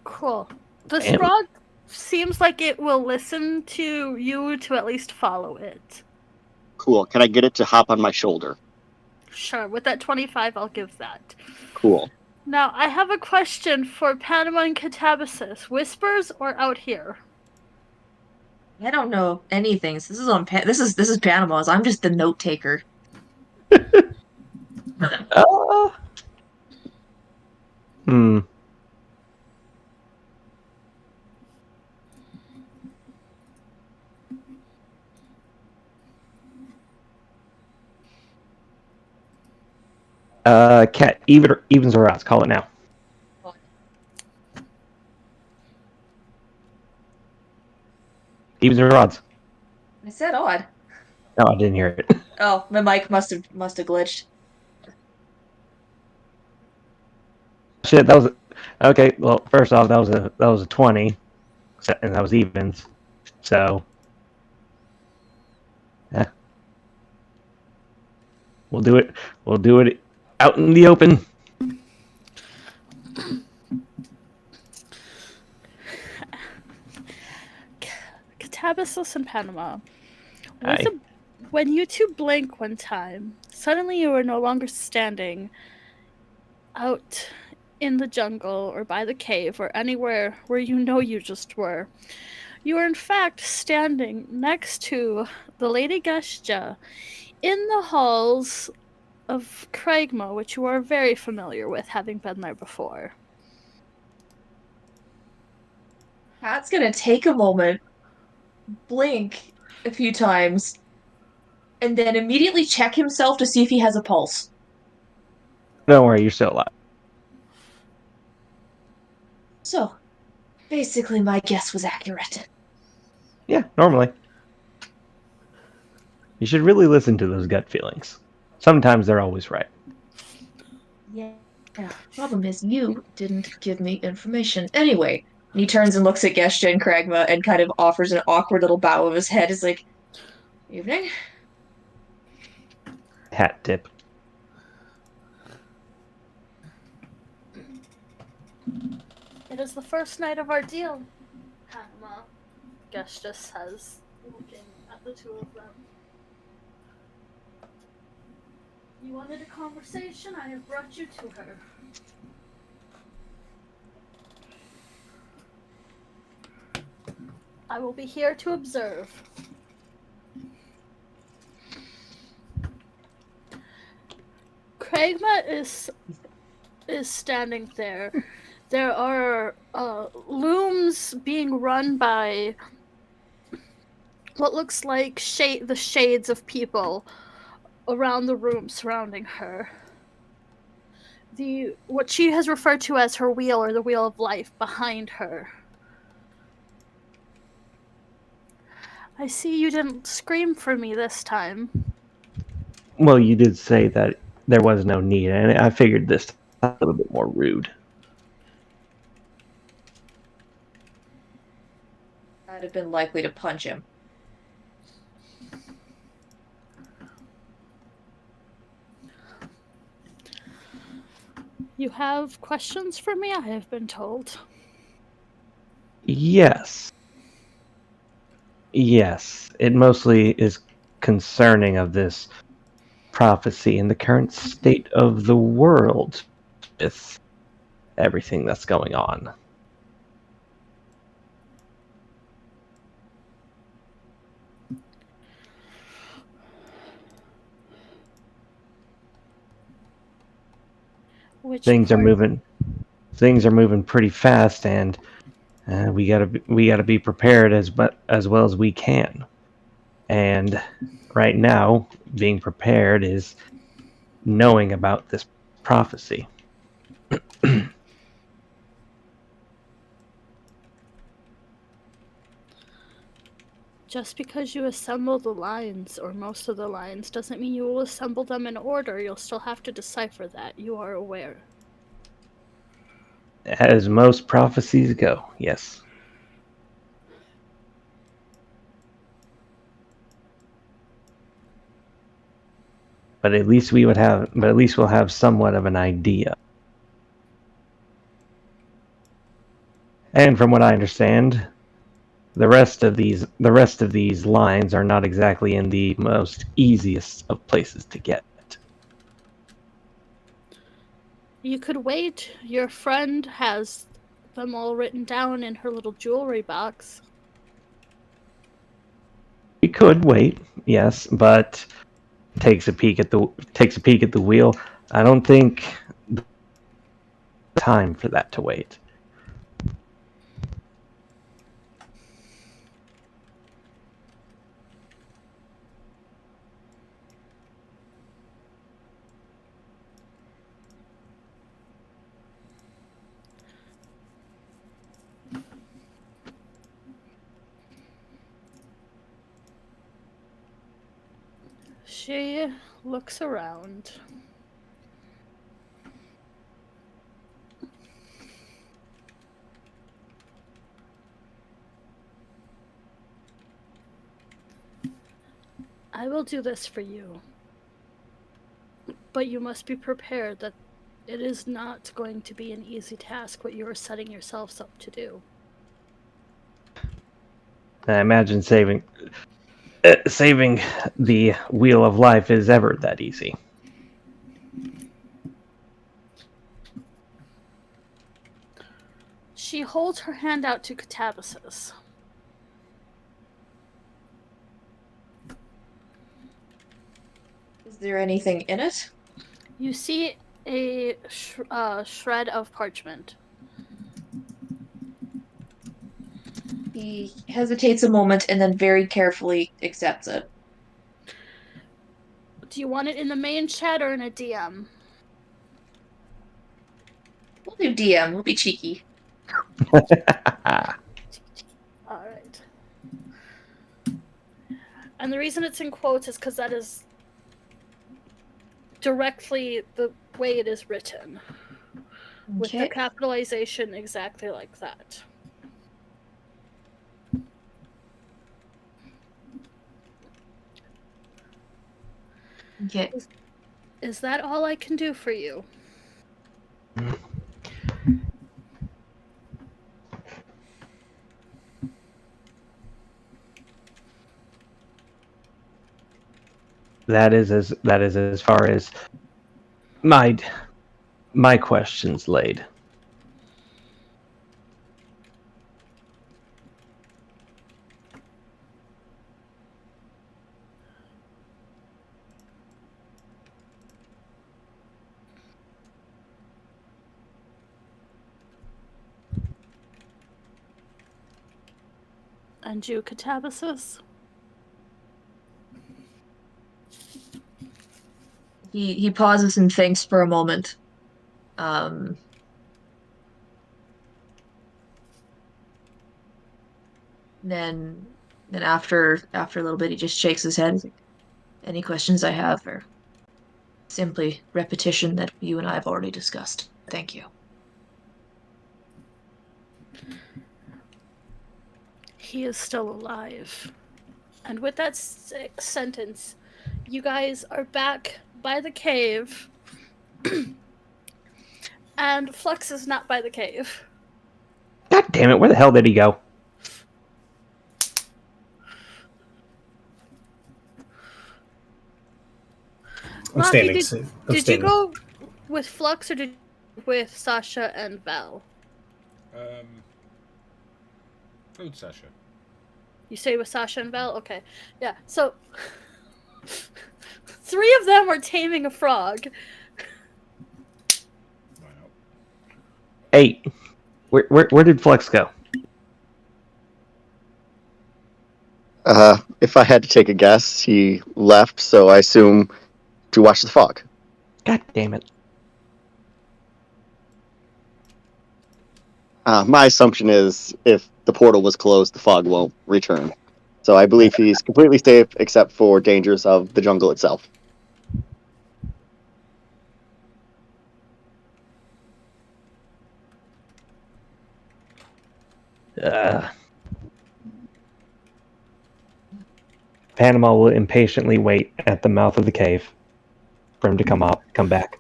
Cool. This Damn. frog seems like it will listen to you to at least follow it. Cool. Can I get it to hop on my shoulder? Sure, with that 25, I'll give that. Cool. Now, I have a question for Panama and Catabasis. Whispers or out here? I don't know anything. So this is on this is Panama's. I'm just the note taker. Hmm. Cat, evens or odds? Call it now. Evens or odds? I said odd. No, I didn't hear it. Oh, my mic must have glitched. Shit, that was okay. Well, first off, that was a 20, and that was evens. So, yeah, we'll do it. We'll do it out in the open. Catabasis and Panama. Aye. When you two blink one time, suddenly you are no longer standing out in the jungle or by the cave or anywhere where you know you just were. You are in fact standing next to the Lady Geshja in the halls of Craigma, which you are very familiar with, having been there before. Pat's gonna take a moment, blink a few times, and then immediately check himself to see if he has a pulse. Don't worry, you're still alive. So, basically, my guess was accurate. Yeah, normally. You should really listen to those gut feelings. Sometimes they're always right. Yeah. Problem is, you didn't give me information. Anyway, and he turns and looks at Geshja and Kragma and kind of offers an awkward little bow of his head. Is like, evening. Hat tip. It is the first night of our deal, Panama, Geshja says, looking at the two of them. You wanted a conversation? I have brought you to her. I will be here to observe. Craigma is standing there. There are looms being run by what looks like the shades of people around the room surrounding her. What she has referred to as her wheel, or the wheel of life, behind her. I see you didn't scream for me this time. Well, you did say that there was no need, and I figured this a little bit more rude. I'd have been likely to punch him. You have questions for me, I have been told. Yes. Yes. It mostly is concerning of this prophecy and the current state of the world with everything that's going on. things are moving pretty fast, and we gotta be prepared as well as we can. And right now, being prepared is knowing about this prophecy. Just because you assemble the lines, or most of the lines, doesn't mean you will assemble them in order. You'll still have to decipher that. You are aware. As most prophecies go, yes. But at least we'll have somewhat of an idea. And from what I understand, the rest of these lines are not exactly in the most easiest of places to get. You could wait. Your friend has them all written down in her little jewelry box. We could wait, yes, but takes a peek at the wheel. I don't think time for that to wait. She looks around. I will do this for you. But you must be prepared that it is not going to be an easy task what you are setting yourselves up to do. I imagine saving the wheel of life is ever that easy. She holds her hand out to Catabasis. Is there anything in it? You see a shred of parchment. He hesitates a moment and then very carefully accepts it. Do you want it in the main chat or in a DM? We'll do DM. We'll be cheeky. Alright. And the reason it's in quotes is because that is directly the way it is written. With the capitalization exactly like that. Okay. Is that all I can do for you? That is as far as my questions laid. And you, Catabasis? He pauses and thinks for a moment. Then after a little bit, he just shakes his head. He's like, any questions I have are simply repetition that you and I have already discussed. Thank you. He is still alive. And with that sentence, you guys are back by the cave. And Flux is not by the cave. God damn it, where the hell did he go? Lockie, did you go with Flux or did you go with Sasha and Val? Food Sasha. You say with Sasha and Val? Okay. Yeah, so 3 of them are taming a frog. Right. Hey, where did Flex go? If I had to take a guess, he left, so I assume to watch the fog. God damn it. My assumption is if the portal was closed, the fog won't return. So I believe he's completely safe except for dangers of the jungle itself. Panama will impatiently wait at the mouth of the cave for him to come back.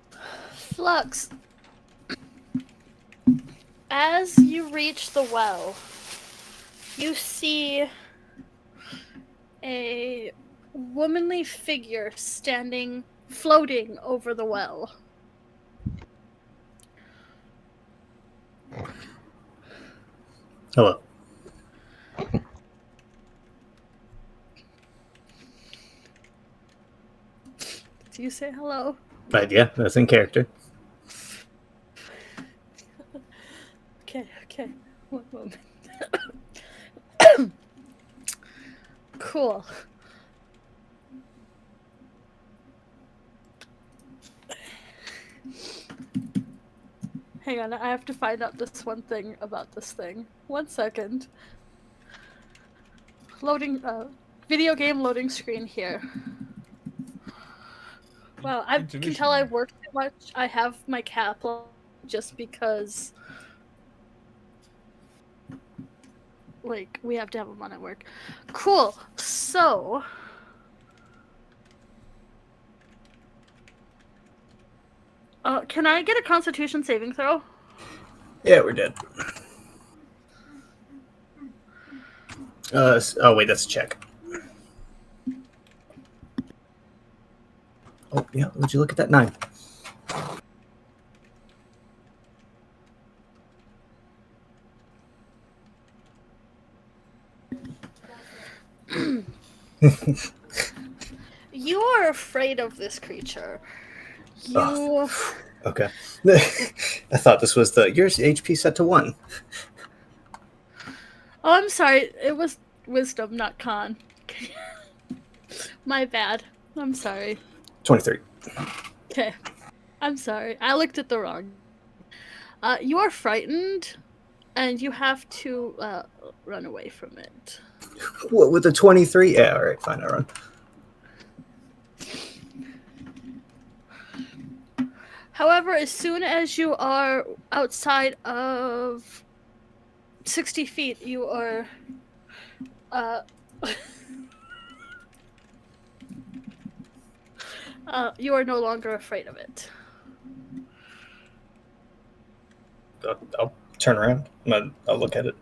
Flux, as you reach the well, you see a womanly figure floating over the well. Hello. Do you say hello? But yeah, that's in character. Okay. 1 moment. Cool. Hang on, I have to find out this one thing about this thing. 1 second. Loading, video game loading screen here. Wow, I can tell I work too much. I have my cap on just because, like, we have to have them on at work. Cool. So, can I get a Constitution saving throw? Yeah, we're dead. Oh wait, that's a check. Oh yeah, would you look at that 9? You are afraid of this creature. You. Okay. I thought this was your HP set to 1. Oh, I'm sorry. It was wisdom, not con. My bad. I'm sorry. 23. Okay. I'm sorry. I looked at the wrong. You are frightened, and you have to run away from it. What, with a 23? Yeah, alright, fine, I run. However, as soon as you are outside of 60 feet, you are you are no longer afraid of it. I'll turn around. I'll look at it.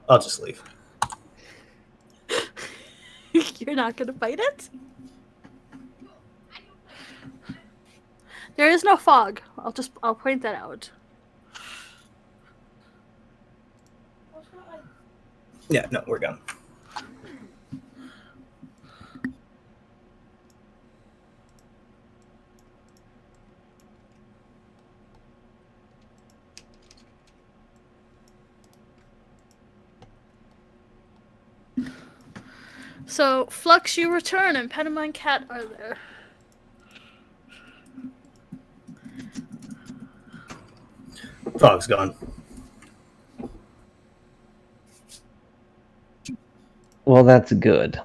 I'll just leave. You're not gonna fight it? There is no fog. I'll point that out. Yeah, no, we're gone. So, Flux, you return, and Panama and Cat are there. Fog's gone. Well, that's good.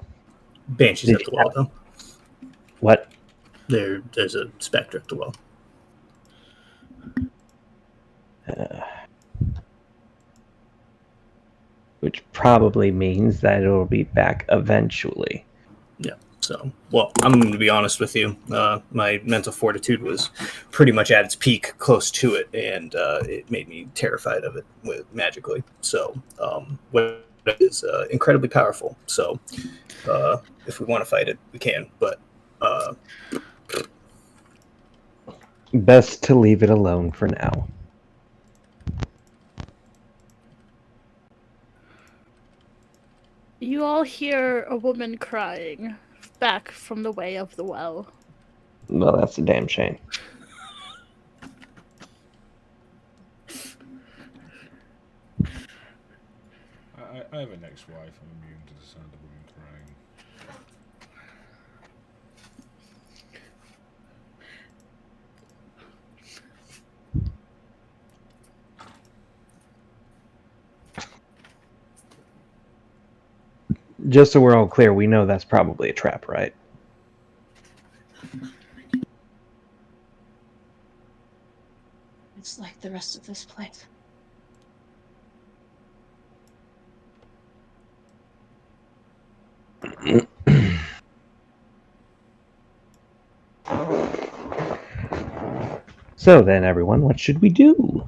Banshee's at the wall, though. What? There's a specter at the well. Which probably means that it'll be back eventually. Yeah. So, well, I'm going to be honest with you. My mental fortitude was pretty much at its peak, close to it, and it made me terrified of it magically. So, what is incredibly powerful. So, if we want to fight it, we can. But best to leave it alone for now. You all hear a woman crying back from the way of the well. Well, that's a damn shame. I have an ex-wife. I'm immune to the sound of women crying. Just so we're all clear, we know that's probably a trap, right? It's like the rest of this place. So then, everyone, what should we do?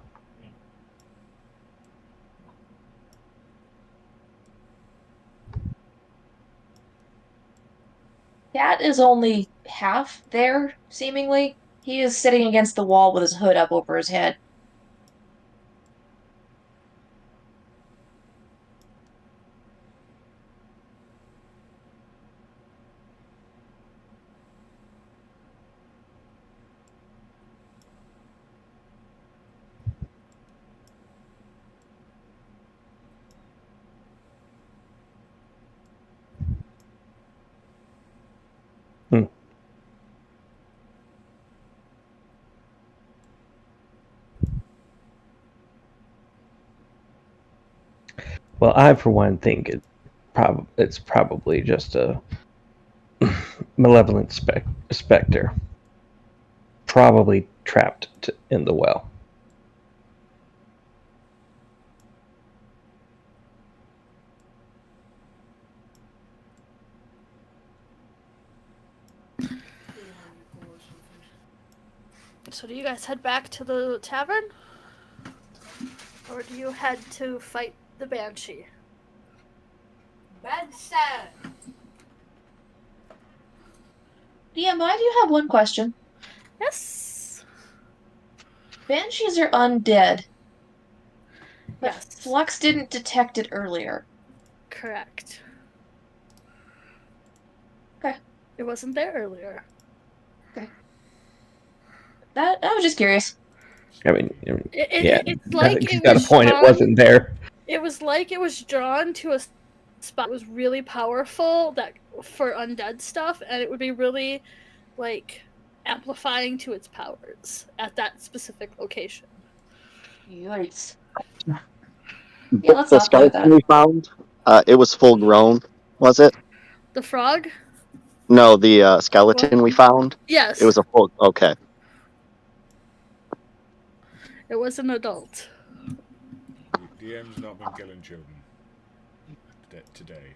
Cat is only half there, seemingly. He is sitting against the wall with his hood up over his head. Well, I, for one, think it's probably just a malevolent specter, probably trapped in the well. So do you guys head back to the tavern? Or do you head to fight the banshee? DM, I do have one question. Yes. Banshees are undead, but Yes. Flux didn't detect it earlier. Correct. Okay. It wasn't there earlier. That I was just curious. I mean, yeah, It's like he's it got was a point. drawn, It wasn't there. It was like it was drawn to a spot that was really powerful that for undead stuff, and it would be really like amplifying to its powers at that specific location. Yikes. Yeah, let's The not play with skeleton that. we found, it was full grown, was it? The frog? No, the skeleton we found. Yes. It was a full. Okay. It was an adult. DM's not been killing children today.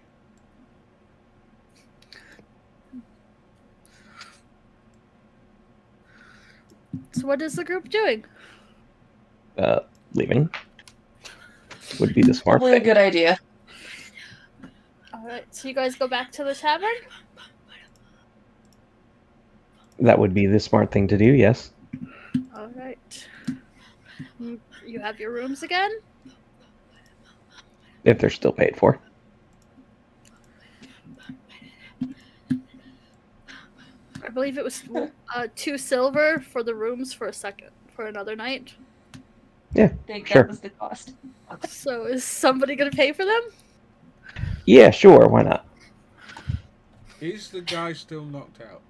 So what is the group doing? Leaving would be the smart Probably a thing. good idea. Alright, so you guys go back to the tavern? That would be the smart thing to do. Yes. Alright. You have your rooms again? If they're still paid for. I believe it was 2 silver for the rooms for another night. Yeah, I think sure. that was the cost. So is somebody gonna pay for them? Yeah, sure. Why not? Is the guy still knocked out?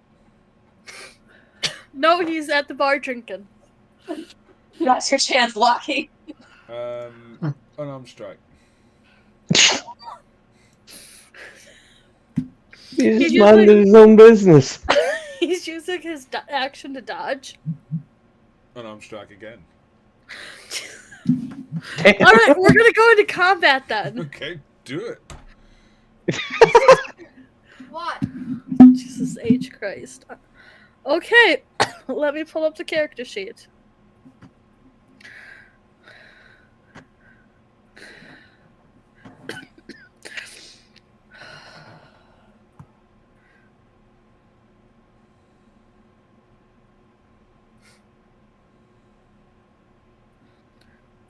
No, he's at the bar drinking. That's your chance, Lockie. Unarmed strike. He's just minding his own business. He's using his action to dodge. Unarmed strike again. Alright, we're gonna go into combat then. Okay, do it. What? Jesus H. Christ. Okay, let me pull up the character sheet.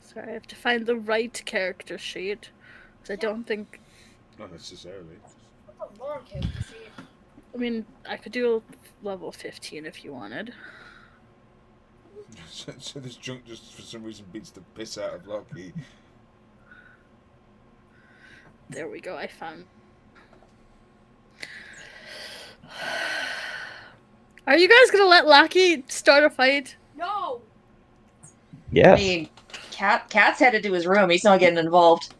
Sorry, I have to find the right character sheet. Because I don't think Not necessarily. I mean, I could do level 15 if you wanted. So this junk just for some reason beats the piss out of Loki. There we go, I found. Are you guys gonna let Loki start a fight? No. Yes. I mean, Cat's headed to his room. He's not getting involved.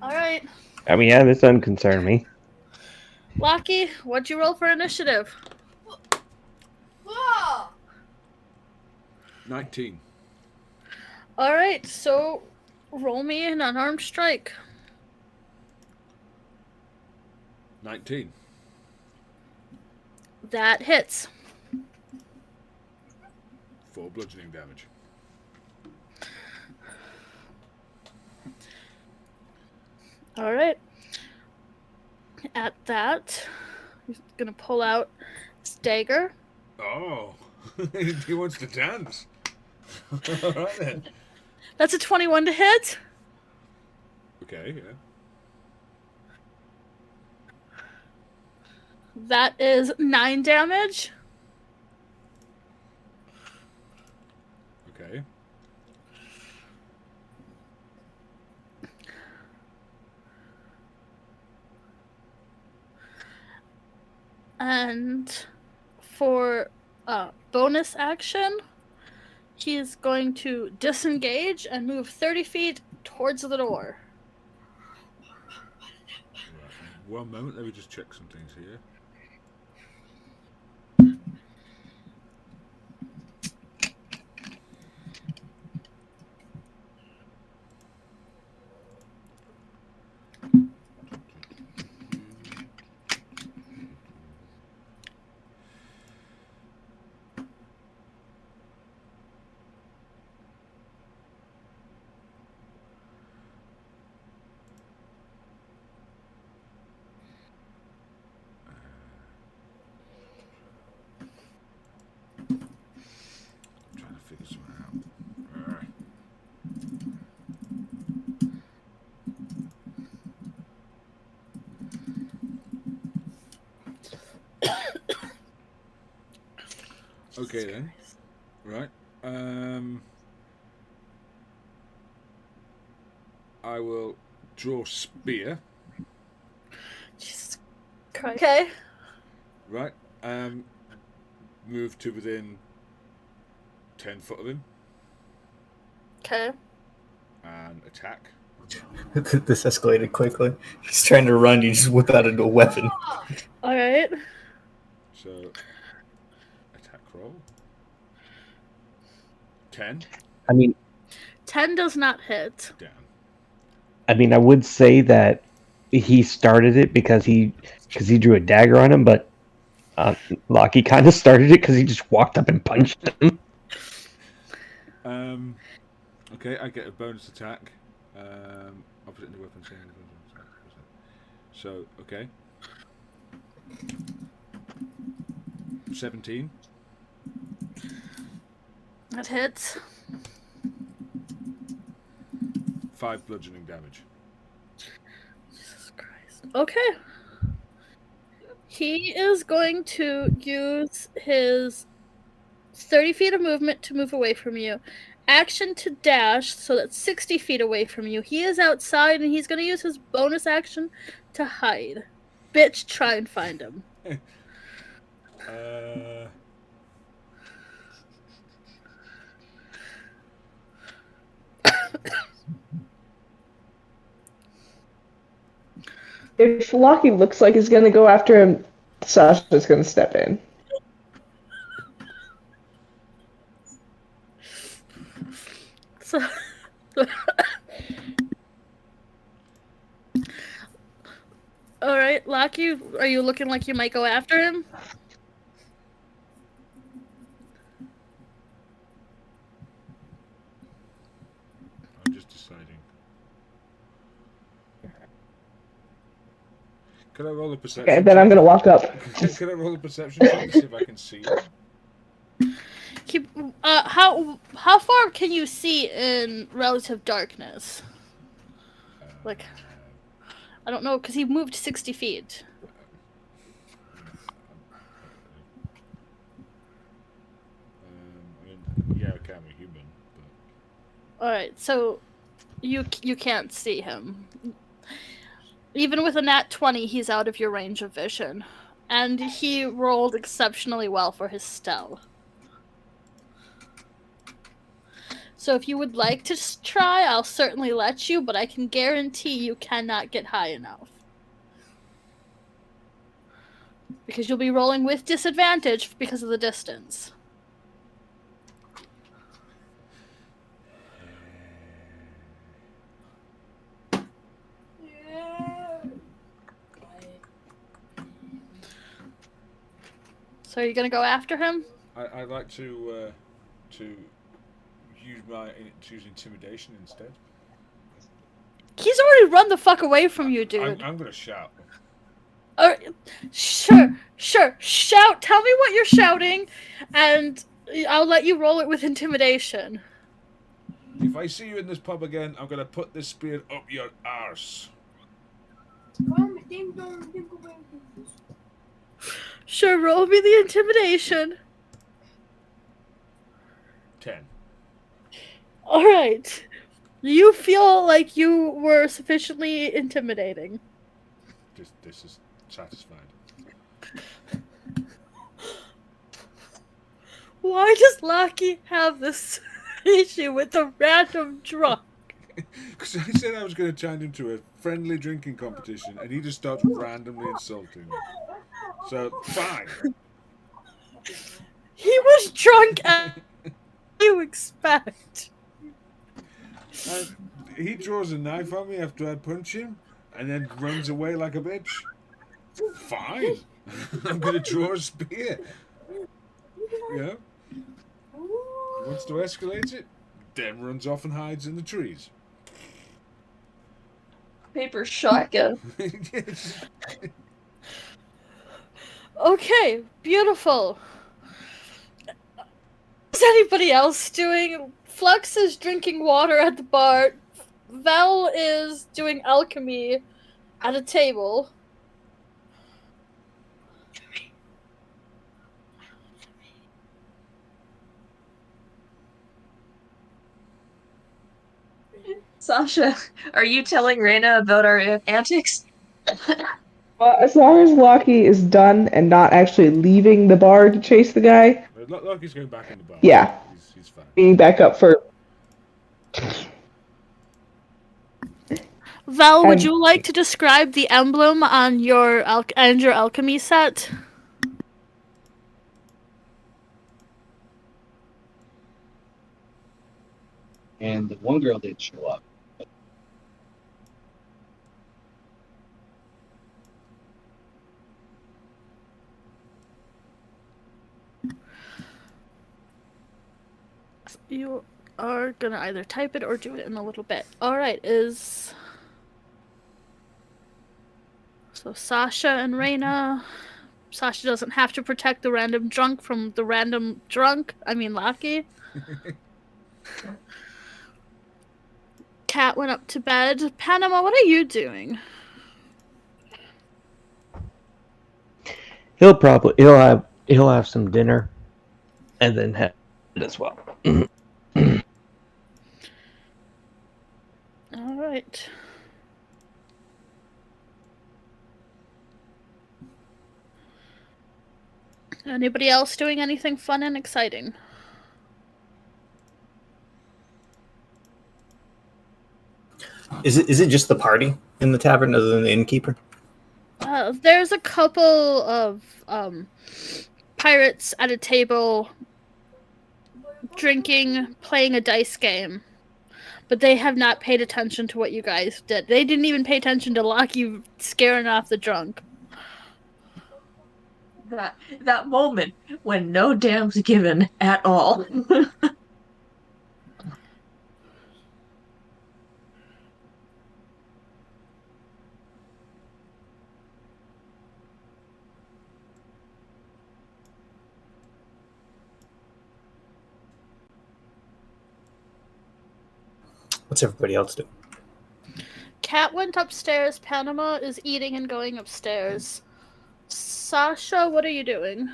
Alright. I mean, yeah, this doesn't concern me. Loki, what'd you roll for initiative? 19. Alright, so roll me an unarmed strike. 19. That hits. 4 bludgeoning damage. Alright. At that, he's gonna pull out his dagger. Oh, he wants to dance. Alright then. That's a 21 to hit. Okay, yeah. That is 9 damage. Okay. And for bonus action, he is going to disengage and move 30 feet towards the door. Right. One moment, let me just check some things here. Trying to figure something out. Okay then. Right. I will draw spear. Jesus Christ. Okay. Right. Move to within 10 foot of him Okay. and attack. This escalated quickly. He's trying to run, you just whip out a weapon. Alright. So, attack roll. 10. I mean, 10 does not hit. Down. I mean, I would say that he started it because he drew a dagger on him, but Loki kind of started it because he just walked up and punched him. Okay, I get a bonus attack. Opposite in the weapon. So, okay. 17. That hits. 5 bludgeoning damage. Jesus Christ. Okay. He is going to use his 30 feet of movement to move away from you. Action to dash, so that's 60 feet away from you. He is outside, and he's going to use his bonus action to hide. Bitch, try and find him. If Loki looks like he's gonna go after him, Sasha's gonna step in. So, all right, Loki, are you looking like you might go after him? I'm just deciding. Can I roll a perception? Okay, then I'm gonna walk up. Can I roll a perception check to see if I can see him? How far can you see in relative darkness? Like, I don't know, because he moved 60 feet. I mean, yeah, okay, I'm a human, but Alright, so you can't see him. Even with a nat 20, he's out of your range of vision. And he rolled exceptionally well for his stealth. So if you would like to try, I'll certainly let you, but I can guarantee you cannot get high enough. Because you'll be rolling with disadvantage because of the distance. So are you gonna go after him? I'd like to use intimidation instead. He's already run the fuck away from you, dude. I'm gonna shout. Sure. Shout. Tell me what you're shouting, and I'll let you roll it with intimidation. If I see you in this pub again, I'm gonna put this spear up your arse. Sure, roll me the intimidation. 10. Alright. You feel like you were sufficiently intimidating. This is satisfied. Why does Lucky have this issue with a random drunk? Because I said I was going to turn into a friendly drinking competition, and he just starts randomly insulting me. So, fine. He was drunk as you expect. And he draws a knife on me after I punch him, and then runs away like a bitch. Fine. I'm going to draw a spear. Yeah. Wants to escalate it, then runs off and hides in the trees. Paper shotgun. Okay, beautiful. What's anybody else doing? Flux is drinking water at the bar. Vel is doing alchemy at a table. Sasha, are you telling Reyna about our antics? Well, as long as Loki is done and not actually leaving the bar to chase the guy, Loki's going back in the bar. Yeah. He's fine. being back up for. Val, would you like to describe the emblem on your alchemy set? And the one girl did show up. You are gonna either type it or do it in a little bit. Alright, is... So Sasha and Reyna. Sasha doesn't have to protect the random drunk from the random drunk. I mean, Lucky. Cat went up to bed. Panama, what are you doing? He'll have some dinner, and then head as well. All right. Anybody else doing anything fun and exciting? Is it just the party in the tavern other than the innkeeper? There's a couple of pirates at a table drinking, playing a dice game. But they have not paid attention to what you guys did. They didn't even pay attention to Lucky scaring off the drunk. That moment when no damn's given at all. What's everybody else doing? Cat went upstairs. Panama is eating and going upstairs. Sasha, what are you doing?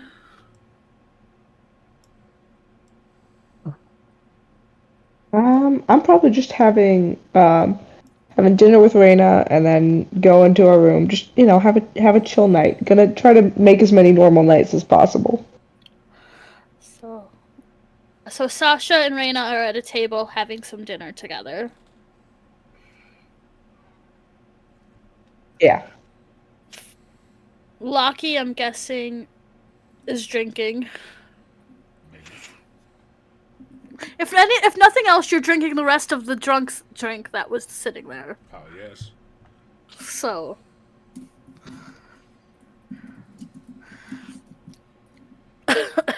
I'm probably just having dinner with Reina and then go into our room. Just have a chill night. Gonna try to make as many normal nights as possible. So Sasha and Reina are at a table having some dinner together. Yeah. Lockie, I'm guessing, is drinking. If nothing else, you're drinking the rest of the drunk's drink that was sitting there. Oh, yes. So.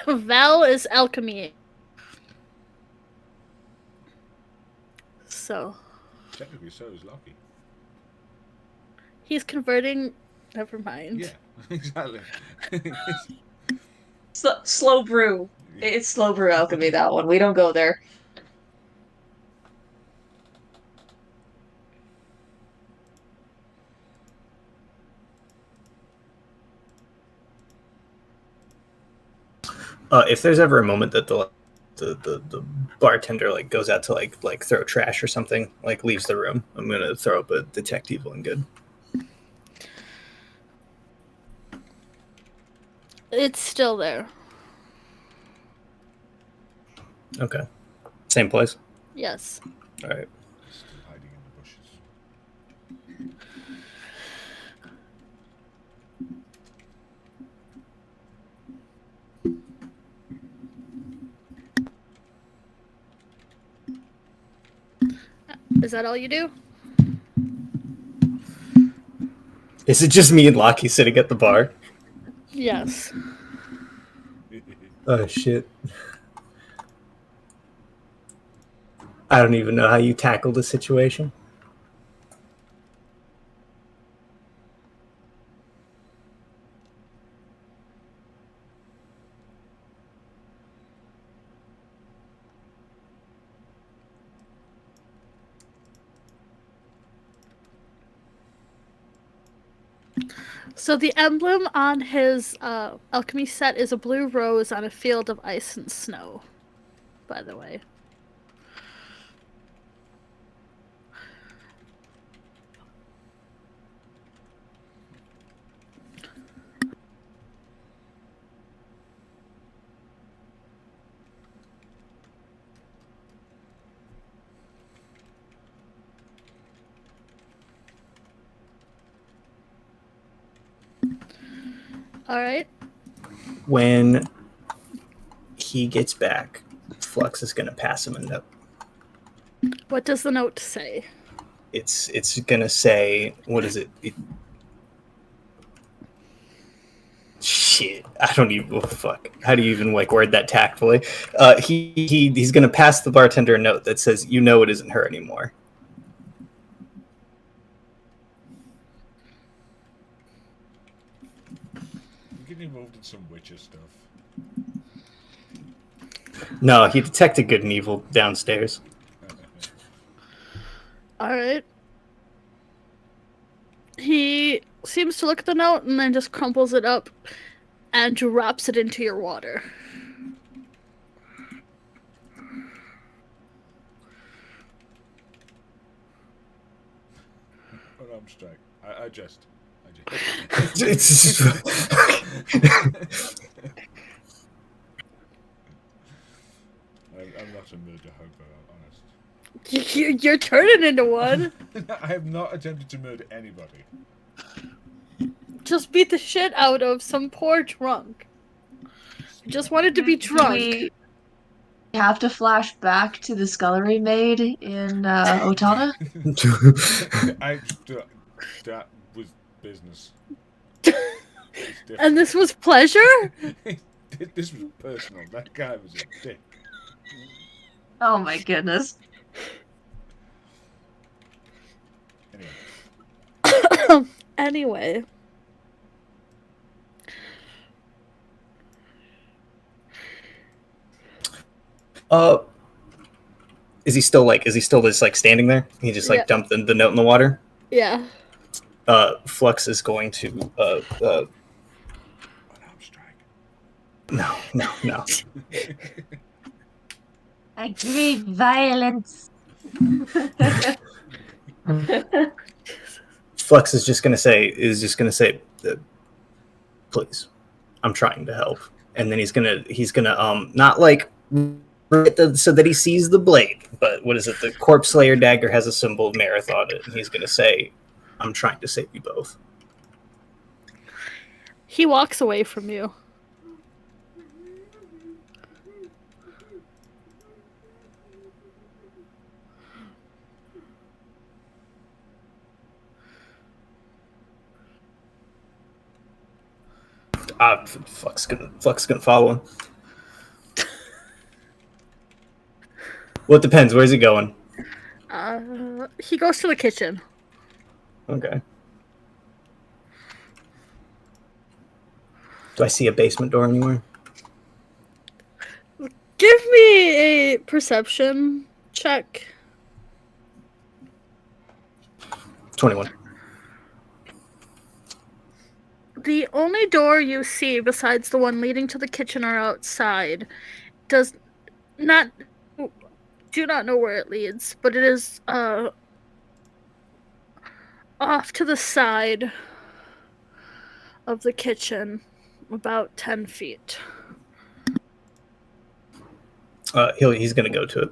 Val is alchemy. So. Technically, so is Lucky. He's converting. Never mind. Yeah, exactly. Slow brew. It's slow brew alchemy, that one. We don't go there. If there's ever a moment that the bartender like goes out to like throw trash or something, like leaves the room, I'm gonna throw up a detect evil and good. It's still there. Okay. Same place? Yes. All right. Still hiding in the bushes. Is that all you do? Is it just me and Lockie sitting at the bar? Yes. Oh, shit. I don't even know how you tackle the situation. So the emblem on his alchemy set is a blue rose on a field of ice and snow, by the way. All right. When he gets back, Flux is going to pass him a note. What does the note say? It's going to say, what is it? Shit, I don't even. Oh, fuck. How do you even like word that tactfully? He's going to pass the bartender a note that says, "You know it isn't her anymore." Getting involved in some Witcher stuff. No, he detected good and evil downstairs. All right. He seems to look at the note and then just crumples it up and drops it into your water. Unarmed strike. I just. It's I'm not a murder hobo, I'm honest. You're turning into one. I have not attempted to murder anybody. Just beat the shit out of some poor drunk. Just wanted to be drunk. We have to flash back to the scullery maid in Otana. That was business. And this was pleasure? This was personal. That guy was a dick. Oh my goodness. Anyway. Is he still just like standing there? He just like dumped the note in the water? Yeah. Flux is going to Unarmed strike. no. I crave violence. Flux is just going to say, please, I'm trying to help, and then he's gonna not like so that he sees the blade, but what is it? The Corpse Slayer dagger has a symbol of Marath on it, and he's gonna say, I'm trying to save you both. He walks away from you. Flux gonna follow him. Well, it depends. Where's he going? He goes to the kitchen. Okay. Do I see a basement door anywhere? Give me a perception check. 21. The only door you see besides the one leading to the kitchen or outside do not know where it leads, but it is off to the side of the kitchen, about 10 feet. He's gonna go to it.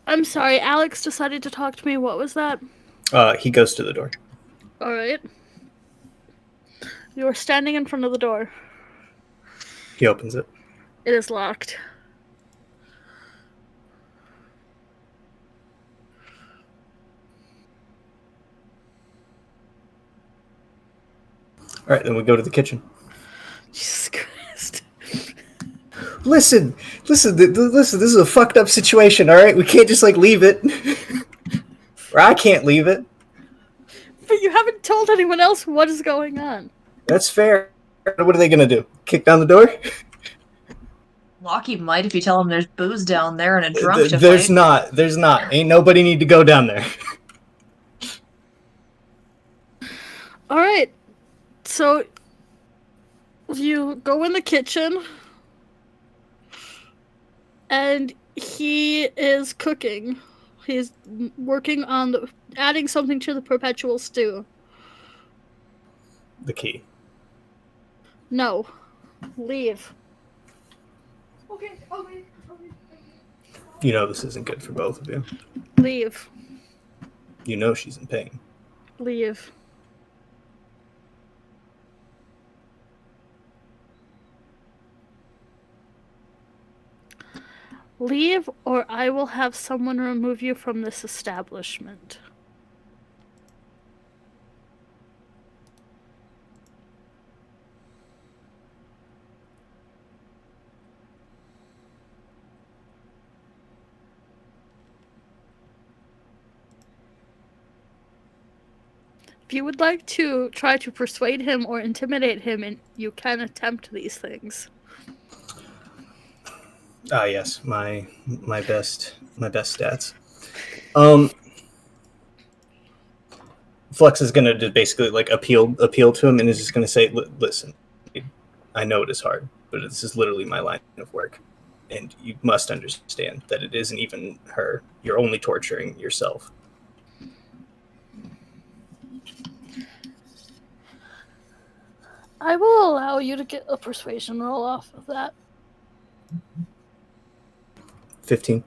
I'm sorry, Alex decided to talk to me. What was that? He goes to the door. All right. You are standing in front of the door. He opens it. It is locked. All right, then we go to the kitchen. Jesus Christ. Listen. This is a fucked up situation. All right, we can't just like leave it, or I can't leave it. But you haven't told anyone else what is going on. That's fair. What are they gonna do? Kick down the door? Lockie might if you tell him there's booze down there and a drunk to There's fight. There's not. Ain't nobody need to go down there. All right. So you go in the kitchen, and he is cooking. He's working on adding something to the perpetual stew. The key. No. Leave. Okay. You know this isn't good for both of you. Leave. You know she's in pain. Leave. Leave, or I will have someone remove you from this establishment. If you would like to try to persuade him or intimidate him, and you can attempt these things. Ah, yes, my best stats. Flux is gonna just basically like appeal to him, and is just gonna say, "Listen, I know it is hard, but this is literally my line of work, and you must understand that it isn't even her. You're only torturing yourself." I will allow you to get a persuasion roll off of that. 15.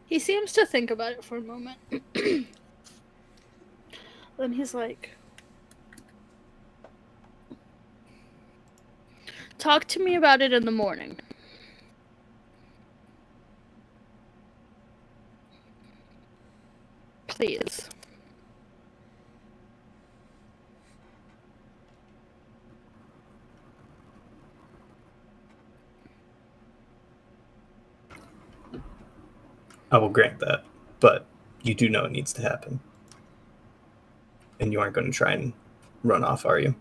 He seems to think about it for a moment. Then he's like, talk to me about it in the morning. Please. I will grant that, but you do know it needs to happen. And you aren't going to try and run off, are you?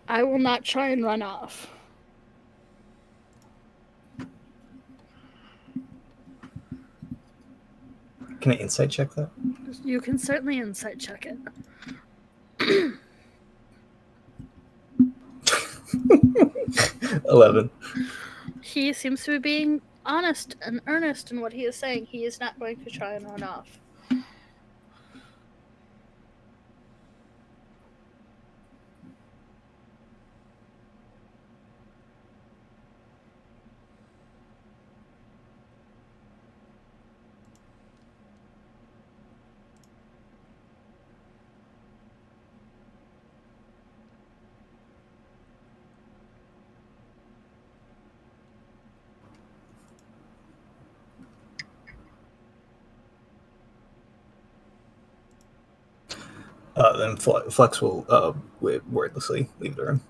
I will not try and run off. Can I insight check that? You can certainly insight check it. 11. He seems to be being honest and earnest in what he is saying. He is not going to try and run off. Then Flex will wordlessly leave the room.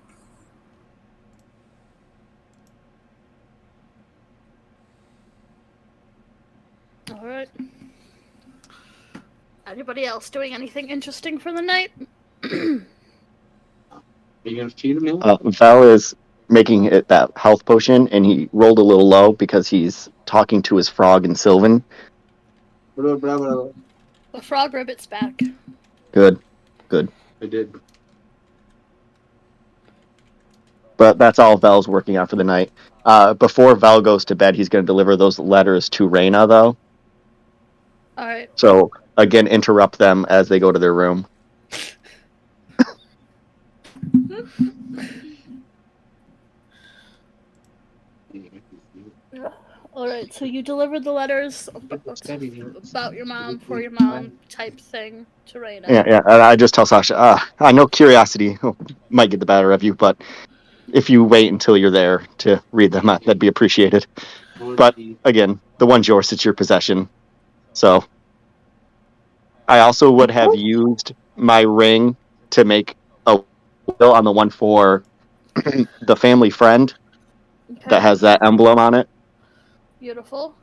All right. Anybody else doing anything interesting for the night? Are you gonna feed him now? Val is making it that health potion, and he rolled a little low because he's talking to his frog in Sylvan. The frog ribbit's back. Good. I did. But that's all Val's working on for the night. Before Val goes to bed, he's going to deliver those letters to Reyna, though. All right. So, again, interrupt them as they go to their room. All right. So you delivered the letters about your mom, for your mom, type thing to Reyna. Yeah. And I just tell Sasha, I know curiosity might get the better of you, but if you wait until you're there to read them, that'd be appreciated. But again, the one's yours; it's your possession. So, I also would have used my ring to make a will on the one for the family friend that has that emblem on it. Beautiful.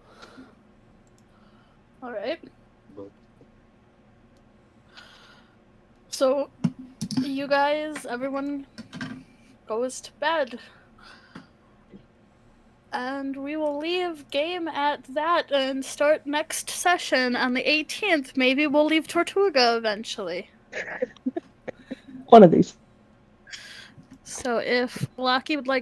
All right. So, you guys, everyone goes to bed. And we will leave game at that and start next session on the 18th. Maybe we'll leave Tortuga eventually. One of these. So if Lockie would like